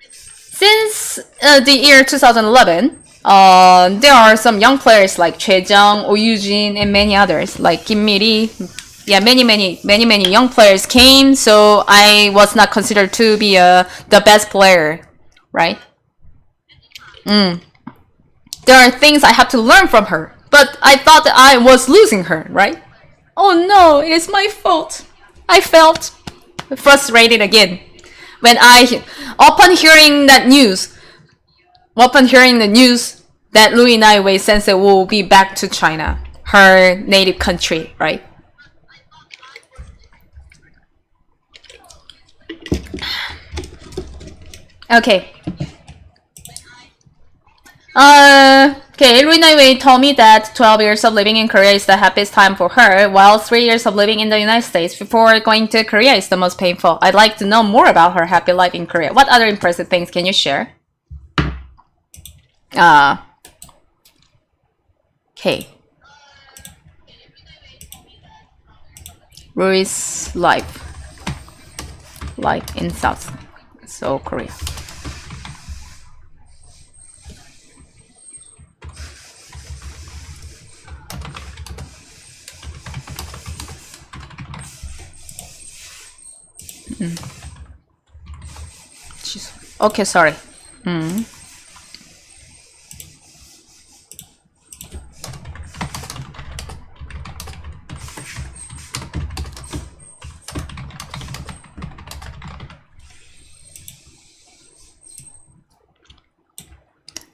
since the year 2011, there are some young players like Choi Jung, Oh Yoo-jin, and many others like Kim Mi-ri. Yeah, many young players came, so I was not considered to be the best player, right? There are things I have to learn from her, but I thought that I was losing her, right? Oh no, it is my fault. I felt frustrated again when upon hearing the news that Rui Naiwen sensei will be back to China, her native country, right? Okay. Okay, Rui Naiwen told me that 12 years of living in Korea is the happiest time for her, while 3 years of living in the United States before going to Korea is the most painful. I'd like to know more about her happy life in Korea. What other impressive things can you share? Okay. Rui's life in South Korea. Okay, sorry.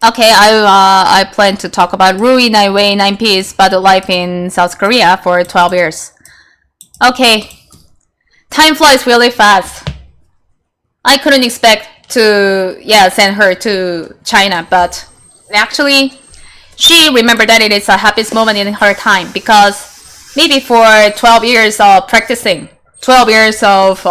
Okay, I plan to talk about Rui Naiwen 9P's battle life in South Korea for 12 years. Okay, time flies really fast. I couldn't expect to send her to China, but actually she remembered that it is the happiest moment in her time, because maybe for 12 years of practicing, 12 years of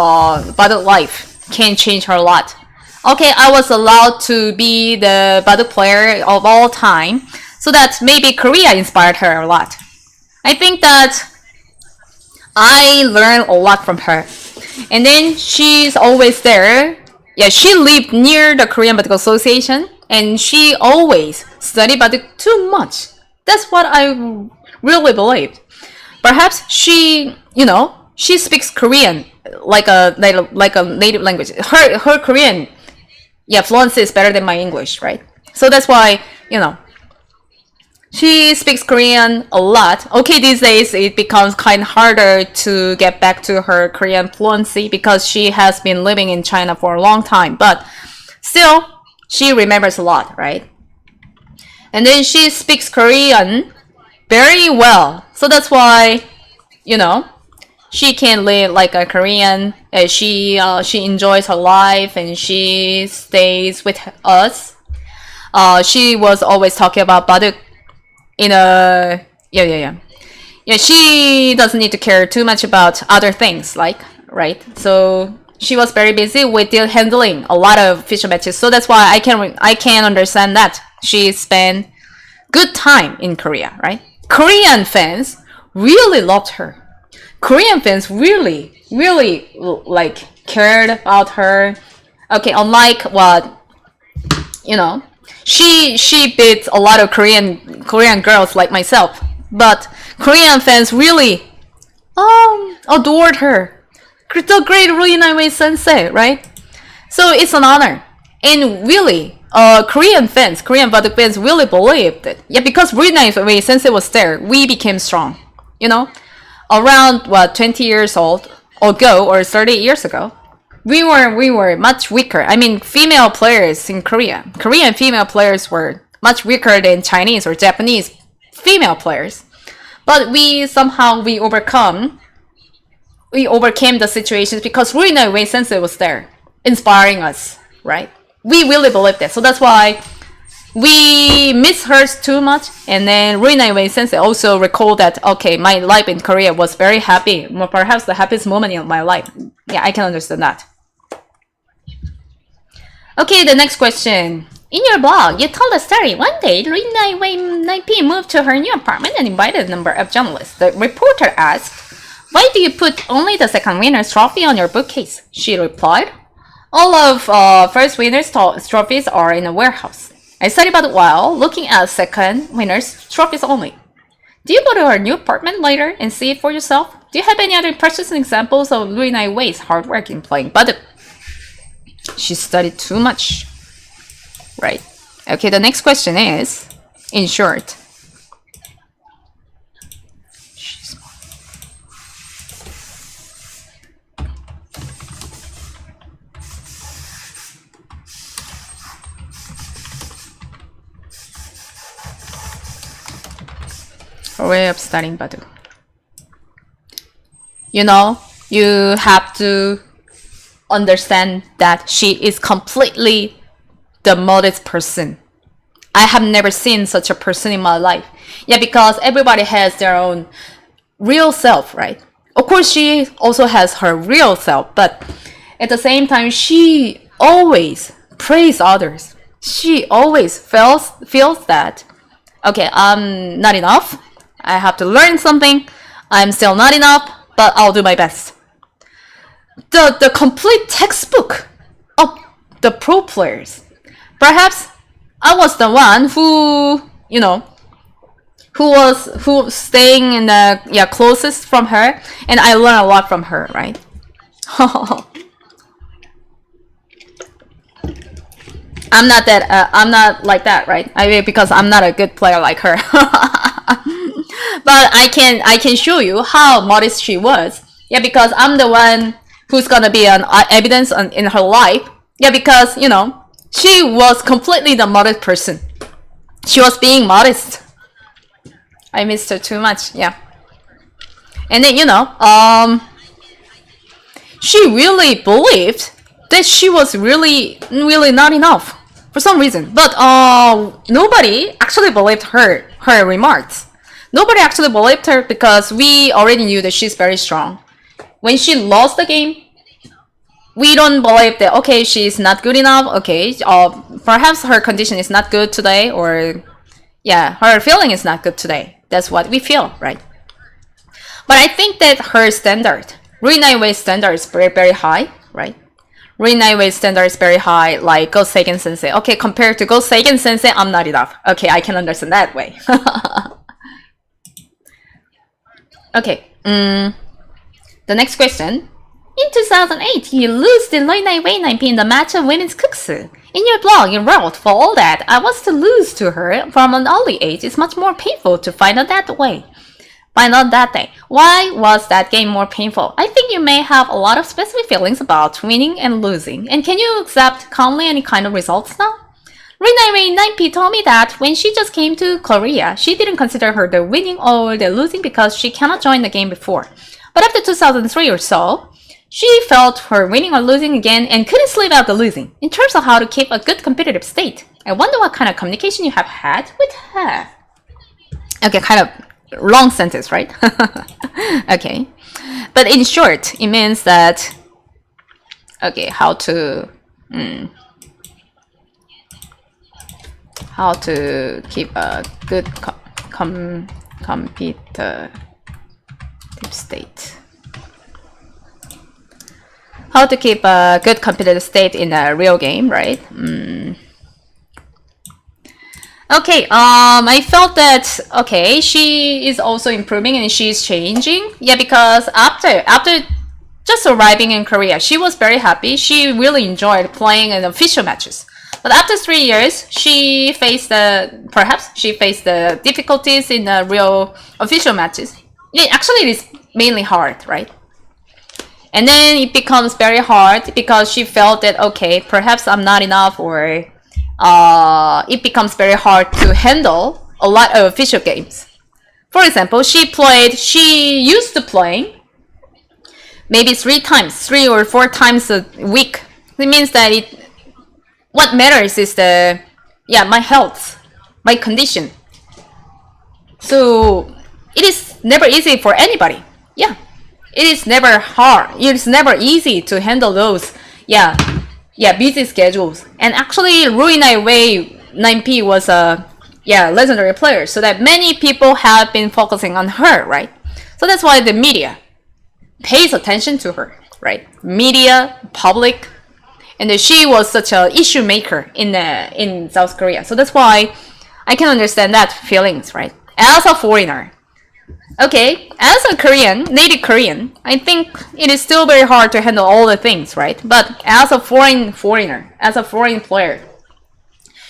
battle life can change her a lot. Okay, I was allowed to be the battle player of all time, so that maybe Korea inspired her a lot. I think that I learned a lot from her. And then she's always there. Yeah, she lived near the Korean Batik Association, and she always studied Batik too much. That's what I really believed. Perhaps she speaks Korean like a native language. Her Korean, fluency is better than my English, right? So that's why, she speaks Korean a lot. Okay, these days it becomes kind of harder to get back to her Korean fluency because she has been living in China for a long time. But still, she remembers a lot, right? And then she speaks Korean very well. So that's why, she can live like a Korean. She enjoys her life and she stays with us. She was always talking about Baduk in a she doesn't need to care too much about other things, like, right? So she was very busy with handling a lot of official matches. So that's why I can understand that she spent good time in Korea, right? Korean fans really loved her. Korean fans really cared about her. Okay, unlike what she beat a lot of Korean girls like myself, but Korean fans really adored her. The great Rui Naiwen sensei, right? So it's an honor, and really, Korean Batik fans really believed it. Yeah, because Rui Naiwen sensei was there, we became strong. Around 20 years old ago or 30 years ago. We were much weaker. I mean, female players in Korea. Korean female players were much weaker than Chinese or Japanese female players. But we overcame the situations because Rui Naiwen sensei was there, inspiring us, right? We really believed that. So that's why we miss her too much. And then Rui Naiwen sensei also recalled that, okay, my life in Korea was very happy. Perhaps the happiest moment in my life. Yeah, I can understand that. Okay, the next question. In your blog, you told a story. One day, Rui Naiwen 9P moved to her new apartment and invited a number of journalists. The reporter asked, "Why do you put only the second winner's trophy on your bookcase?" She replied, "All of first winner's trophies are in a warehouse. I studied about while looking at second winner's trophies only." Do you go to her new apartment later and see it for yourself? Do you have any other impressions and examples of Rui Naiwen's hard work in playing Baduk? She studied too much, right? Okay, the next question is, in short, her way of studying Baduk. You have to understand that she is completely the modest person I have never seen such a person in my life. Yeah, because everybody has their own real self, right? Of course, she also has her real self, but at the same time, she always praise others. She always feels that, okay, I'm not enough. I have to learn something. I'm still not enough, but I'll do my best. The complete textbook of the pro players. Perhaps I was the one who, who was staying in the closest from her, and I learned a lot from her, right? I'm not like that, right? I mean, because I'm not a good player like her. But I can show you how modest she was. Yeah, because I'm the one who's gonna be an evidence in her life. Yeah, because she was completely the modest person. She was being modest. I missed her too much. Yeah, and then she really believed that she was really not enough for some reason. But nobody actually believed her remarks. Nobody actually believed her because we already knew that she's very strong. When she lost the game, we don't believe that, okay, she's not good enough. Okay, perhaps her condition is not good today, or yeah, her feeling is not good today. That's what we feel, right? But I think that her standard, Rui Naiwen's standard, is very, very high, right? Rui Naiwen's standard is very high, like Go Seigen Sensei. Okay, compared to Go Seigen Sensei, I'm not enough. Okay, I can understand that way. Okay, the next question. In 2008, you lost to Rui Naiwen in the match of women's kuksu. In your blog, you wrote, for all that, I was to lose to her from an early age. It's much more painful to find out that way. Find out that day. Why was that game more painful? I think you may have a lot of specific feelings about winning and losing. And can you accept calmly any kind of results now? Rui Naiwen 9P told me that when she just came to Korea, she didn't consider her the winning or the losing because she cannot join the game before. But after 2003 or so, she felt her winning or losing again and couldn't sleep out the losing. In terms of how to keep a good competitive state, I wonder what kind of communication you have had with her. Okay, kind of long sentence, right? Okay. But in short, it means that, okay, how to keep a good competitive state. How to keep a good competitive state in a real game, right? Okay, I felt that, okay, she is also improving and she's changing. Yeah, because after just arriving in Korea, she was very happy. She really enjoyed playing in official matches. But after 3 years, she faced the difficulties in the real official matches. Actually, it is mainly hard, right? And then it becomes very hard because she felt that, okay, perhaps I'm not enough, or it becomes very hard to handle a lot of official games. For example, she used to play maybe 3 or 4 times a week. It means that what matters is my health, my condition. So it is never easy for anybody. Yeah. It is never hard. It is never easy to handle those, busy schedules. And actually, Rui Naiwen 9P was a, legendary player, so that many people have been focusing on her, right? So that's why the media pays attention to her, right? Media, public, and she was such an issue maker in South Korea. So that's why I can understand that feelings, right? As a foreigner. Okay, as a native Korean, I think it is still very hard to handle all the things, right? But as a foreigner, as a foreign player,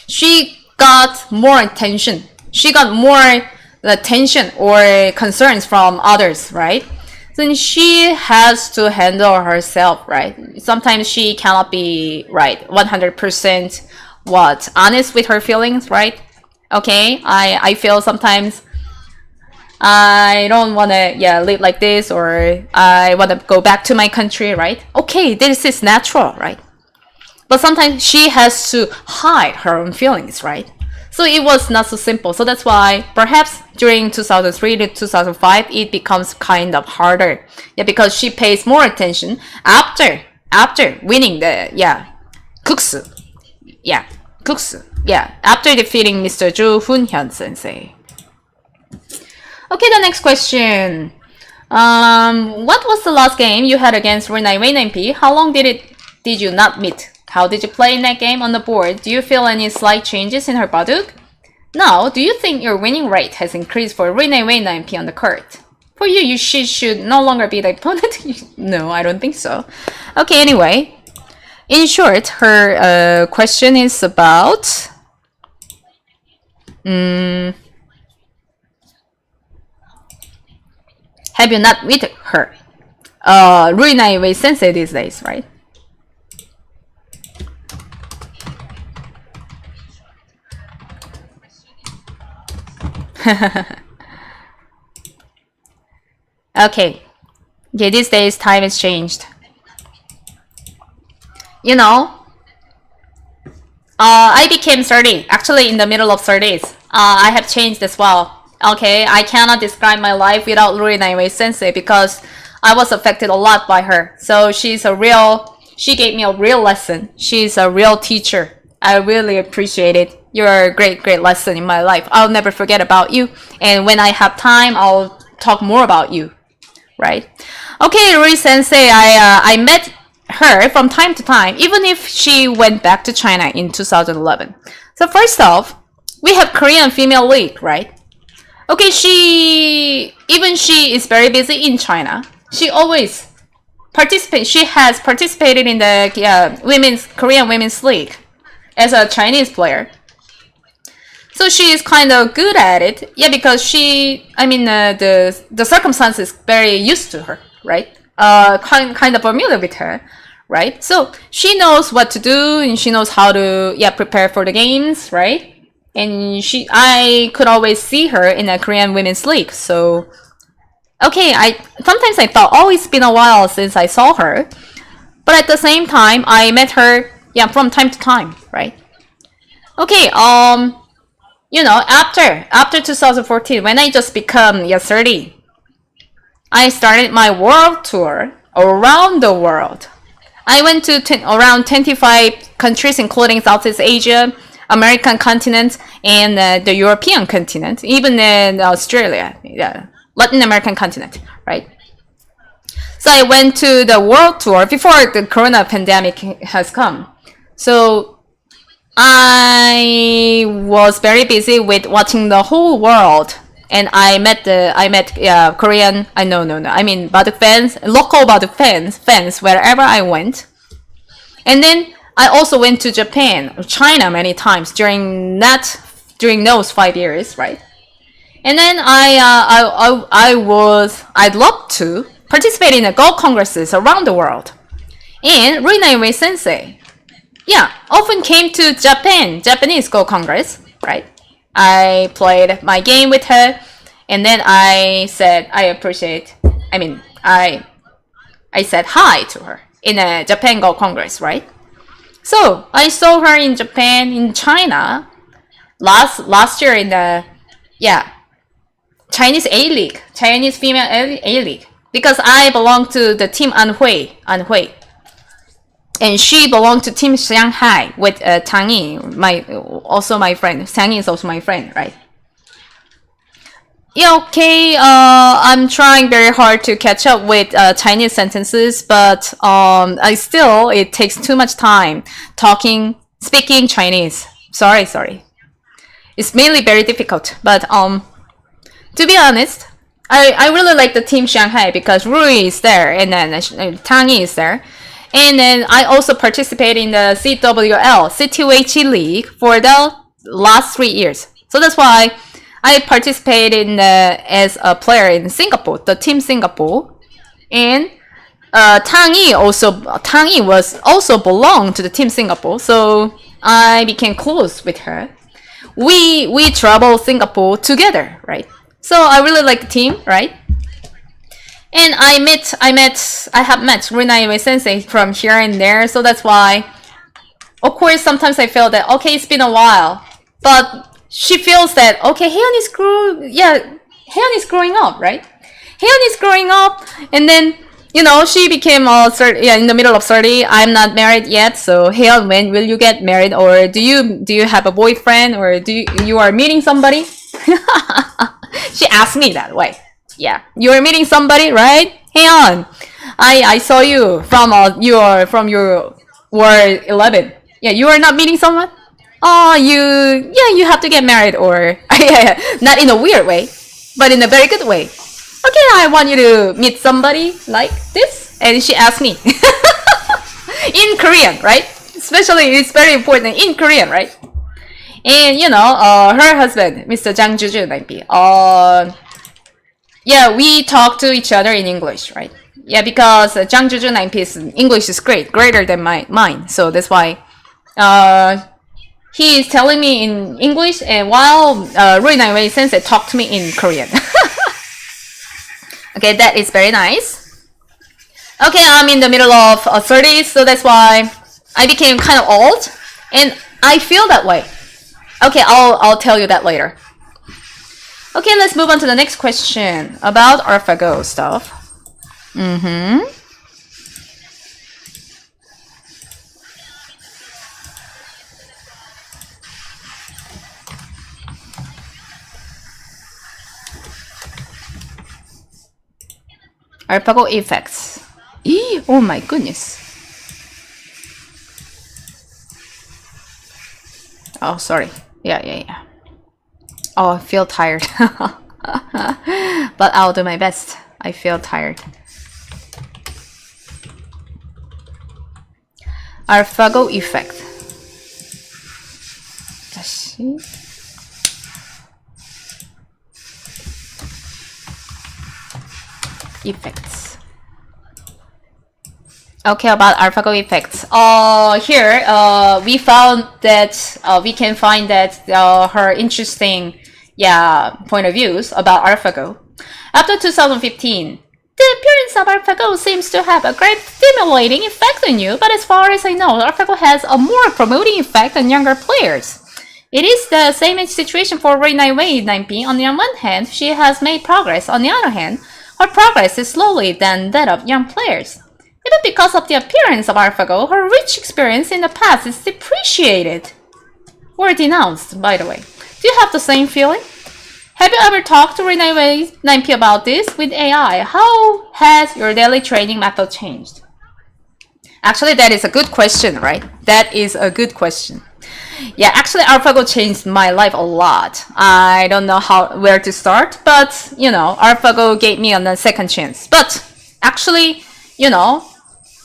she got more attention. She got more attention or concerns from others, right? Then she has to handle herself, right? Sometimes she cannot be, 100% honest with her feelings, right? Okay, I feel sometimes I don't want to live like this, or I want to go back to my country, right? Okay, this is natural, right? But sometimes she has to hide her own feelings, right? So it was not so simple. So that's why perhaps during 2003 to 2005, it becomes kind of harder. Yeah, because she pays more attention after winning the Kuksu. Yeah, Kuksu. Yeah, after defeating Mr. Ju Hoon-hyun sensei. Okay, the next question. What was the last game you had against Rui Naiwen MP? How long did you not meet? How did you play in that game on the board? Do you feel any slight changes in her baduk? Now, do you think your winning rate has increased for Rui Naiwen MP on the court? For you, she should no longer be the opponent? No, I don't think so. Okay, anyway. In short, her question is about... have you not met her? Rui Naiwen sensei these days, right? Okay, these days time has changed. You know, I became 30, actually in the middle of 30s. I have changed as well. Okay, I cannot describe my life without Rui Naiwen sensei because I was affected a lot by her. So she gave me a real lesson. She's a real teacher. I really appreciate it. You're a great lesson in my life. I'll never forget about you. And when I have time, I'll talk more about you. Right? Okay, Rui sensei, I met her from time to time, even if she went back to China in 2011. So first off, we have Korean Female League, right? Okay, she is very busy in China. She always participates. She has participated in the Korean Women's League as a Chinese player. So she is kind of good at it. Yeah, because the circumstances very used to her, right? Kind of familiar with her, right? So she knows what to do and she knows how to prepare for the games, right? And I could always see her in a Korean Women's League. So okay, sometimes I thought, oh, it's been a while since I saw her. But at the same time, I met her from time to time, right? Okay, you know, after 2014, when I just become 30, I started my world tour around the world. I went to around 25 countries, including Southeast Asia, American continent, and the European continent, even in Australia, Latin American continent, right? So I went to the world tour before the corona pandemic has come. So I was very busy with watching the whole world, and I met Korean. I mean Baduk fans, local Baduk fans wherever I went, and then I also went to Japan, China many times during those 5 years, right? And then I'd love to participate in the Go Congresses around the world, and Rui Naiwen sensei. Often came to Japanese Go Congress, right? I played my game with her, and then I said I said hi to her in a Japan Go Congress, right? So I saw her in Japan, in China, last year in the Chinese A-League, Chinese Female A-League, because I belong to the team Anhui. And she belonged to Team Shanghai with Tang Yi, also my friend. Tang Yi is also my friend, right? Okay, I'm trying very hard to catch up with Chinese sentences, but it takes too much time speaking Chinese. Sorry. It's mainly very difficult, but to be honest, I really like the Team Shanghai because Rui is there, and then Tang Yi is there. And then I also participate in the CWL League for the last 3 years. So that's why I participated as a player in Singapore, the Team Singapore. And Tang Yi was also belonged to the Team Singapore, so I became close with her. We travel Singapore together, right? So I really like the team, right? And I have met Rui Naiwen sensei from here and there, so that's why, of course, sometimes I feel that, okay, it's been a while, but she feels that, okay, Hyeyeon is growing up, right? Hyeyeon is growing up, and then, she became in the middle of 30. I'm not married yet, so Hyeyeon, when will you get married? Or do you have a boyfriend? Or you are meeting somebody? She asked me that way. Yeah, you are meeting somebody, right? Hyeyeon, I saw you from your were 11. Yeah, you are not meeting someone? Oh, you have to get married, or not in a weird way, but in a very good way. Okay, I want you to meet somebody like this. And she asked me. In Korean, right? Especially, it's very important in Korean, right? And, her husband, Mr. Jang Juju, might be. We talk to each other in English, right? Yeah, because Jang Juju 9P's English is greater than mine. So that's why he is telling me in English, and while Rui Naiwen sensei talk to me in Korean. Okay, that is very nice. Okay, I'm in the middle of 30s, so that's why I became kind of old, and I feel that way. Okay, I'll tell you that later. Okay, let's move on to the next question about AlphaGo stuff. AlphaGo effects. Oh my goodness. Oh, sorry. Yeah. Oh, I feel tired. But I'll do my best. I feel tired. AlphaGo effect. 다시. Effects. Okay, about AlphaGo effects. Here, we found that we can find that her interesting, point of views about AlphaGo. After 2015, the appearance of AlphaGo seems to have a great stimulating effect on you, but as far as I know, AlphaGo has a more promoting effect on younger players. It is the same situation for Rui Naiwen 9P. On the one hand, she has made progress. On the other hand, her progress is slower than that of young players. Even because of the appearance of AlphaGo, her rich experience in the past is depreciated. Or denounced, by the way. Do you have the same feeling? Have you ever talked to Rui Naiwen 9P about this with AI? How has your daily training method changed? Actually, that is a good question, right? That is a good question. Yeah, actually, AlphaGo changed my life a lot. I don't know where to start, but, AlphaGo gave me a second chance. But, actually,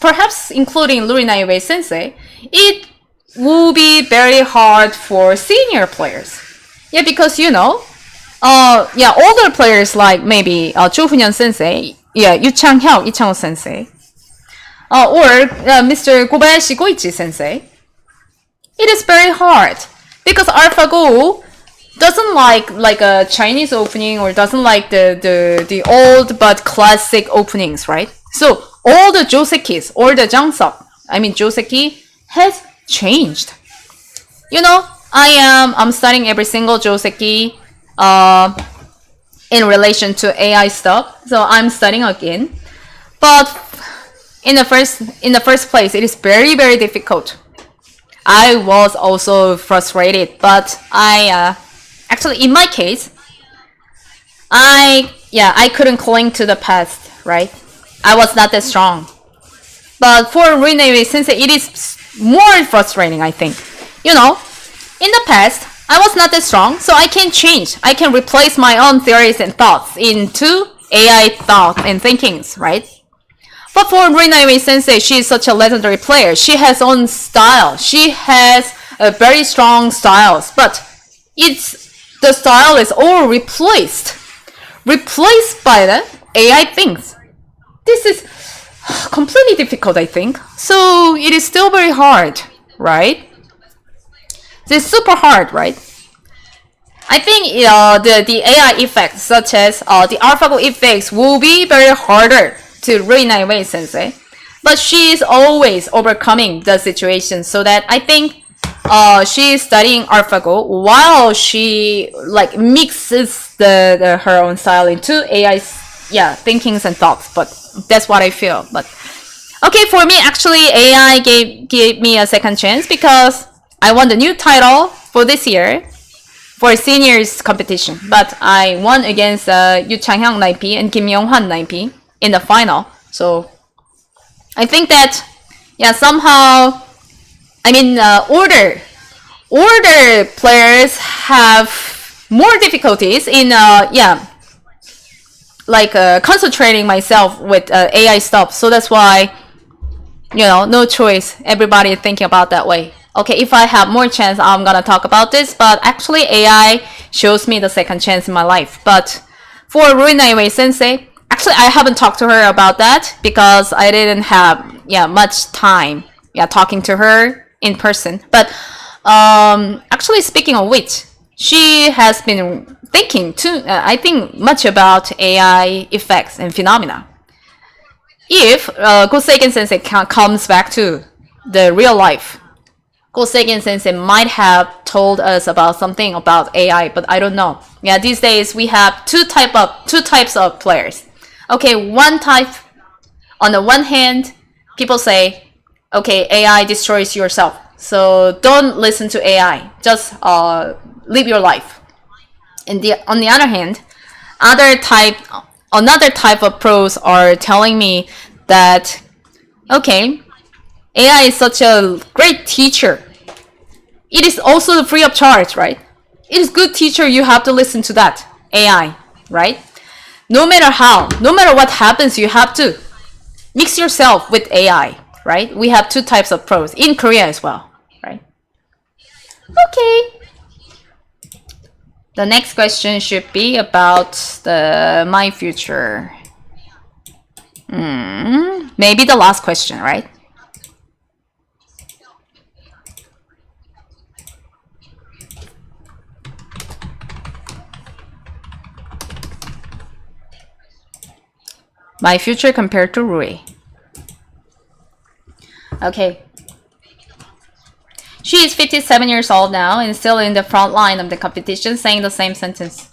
perhaps including Rui Naiwen sensei, it will be very hard for senior players. Yeah, because, older players like maybe Cho Hunyeon sensei, Yu Chang-hyuk sensei, or Mr. Kobayashi Goichi sensei, it is very hard because AlphaGo doesn't like a Chinese opening, or doesn't like the old but classic openings, right? So all the josekis or the joseki has changed. I'm studying every single joseki in relation to AI stuff, so I'm studying again. But in the first place, it is very, very difficult. I was also frustrated, but actually, in my case, I couldn't cling to the past, right? I was not that strong. But for Rui Naiwen sensei, it is more frustrating, I think. In the past, I was not that strong, so I can change. I can replace my own theories and thoughts into AI thoughts and thinkings, right? But for Rui Naiwen sensei, she is such a legendary player. She has own style. She has a very strong styles, but the style is all replaced by the AI things. This is completely difficult, I think. So it is still very hard, right? It's super hard, right? I think the AI effects, such as the AlphaGo effects, will be very harder to Rui Naiwen sensei, but she is always overcoming the situation, so that I think she is studying AlphaGo while she like mixes her own style into AI's thinkings and thoughts. But that's what I feel. But okay, for me, actually, AI gave me a second chance because I won the new title for this year for seniors competition. But I won against Yu Chang-hyung 9P and Kim Young-hwan 9P in the final. So I think that somehow, I mean, older players have more difficulties in concentrating myself with AI stuff. So that's why, no choice. Everybody thinking about that way. Okay, if I have more chance, I'm gonna talk about this. But actually, AI shows me the second chance in my life. But for Rui Naiwen Sensei, actually, I haven't talked to her about that because I didn't have much time talking to her in person. But actually, speaking of which, she has been thinking too, I think, much about AI effects and phenomena. If Goseigen Sensei comes back to the real life, Goseigen Sensei might have told us about something about AI, but I don't know. Yeah, these days we have two types of players. Okay, one type, on the one hand, people say, okay, AI destroys yourself, so don't listen to AI. Just live your life. And on the other hand, another type of pros are telling me that, okay, AI is such a great teacher. It is also free of charge, right? It is good teacher. You have to listen to that AI, right? No matter what happens, you have to mix yourself with AI, right? We have two types of pros in Korea as well, right? Okay. The next question should be about my future. Maybe the last question, right? My future compared to Rui. Okay. She is 57 years old now and still in the front line of the competition, saying the same sentence.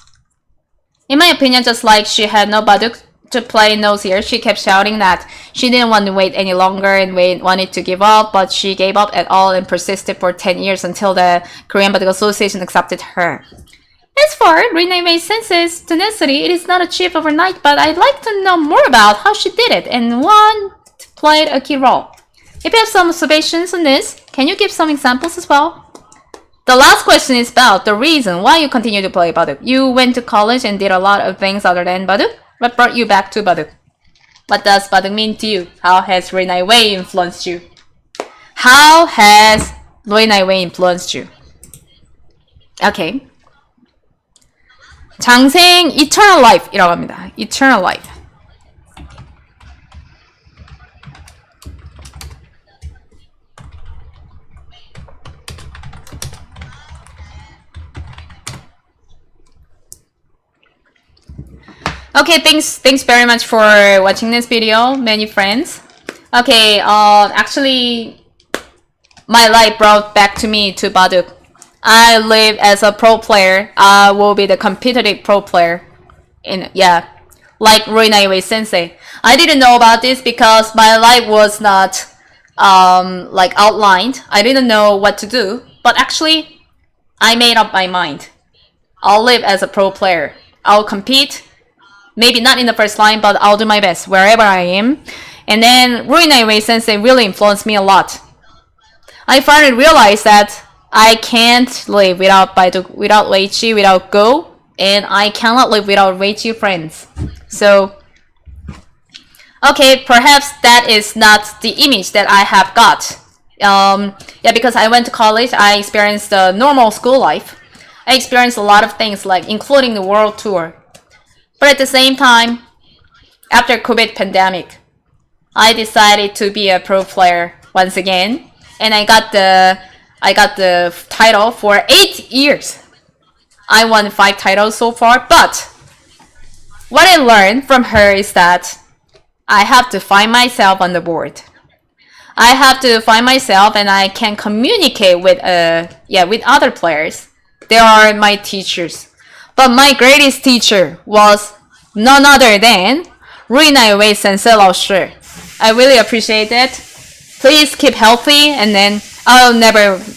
In my opinion, just like she had no baduk to play in those years, she kept shouting that she didn't want to wait any longer and wanted to give up, but she gave up at all and persisted for 10 years until the Korean Baduk Association accepted her. As for Rui Naiwen Sensei's tenacity, it is not achieved overnight, but I'd like to know more about how she did it and what played a key role. If you have some observations on this, can you give some examples as well? The last question is about the reason why you continue to play Baduk. You went to college and did a lot of things other than Baduk. What brought you back to Baduk? What does Baduk mean to you? How has Rui Naiwen influenced you? How has Rui Naiwen influenced you? Okay. 장생 eternal life이라고 합니다. eternal life. Okay, thanks very much for watching this video, many friends. Okay, actually, my life brought back to me to Baduk. I live as a pro player. I will be the competitive pro player. Like Rui Naiwen Sensei. I didn't know about this because my life was not outlined. I didn't know what to do. But actually, I made up my mind. I'll live as a pro player. I'll compete. Maybe not in the first line, but I'll do my best wherever I am. And then Rui Naiwen Sensei really influenced me a lot. I finally realized that I can't live without Baidu, without Weiqi, without Go, and I cannot live without Weiqi friends. So, okay, perhaps that is not the image that I have got. Because I went to college, I experienced a normal school life. I experienced a lot of things, like including the world tour. But at the same time, after COVID pandemic, I decided to be a pro player once again, and I got the title for 8 years. I won 5 titles so far, but what I learned from her is that I have to find myself on the board. I have to find myself and I can communicate with with other players. They are my teachers. But my greatest teacher was none other than Rui Naiwen Sensei Laoshi. I really appreciate it. Please keep healthy and then I'll never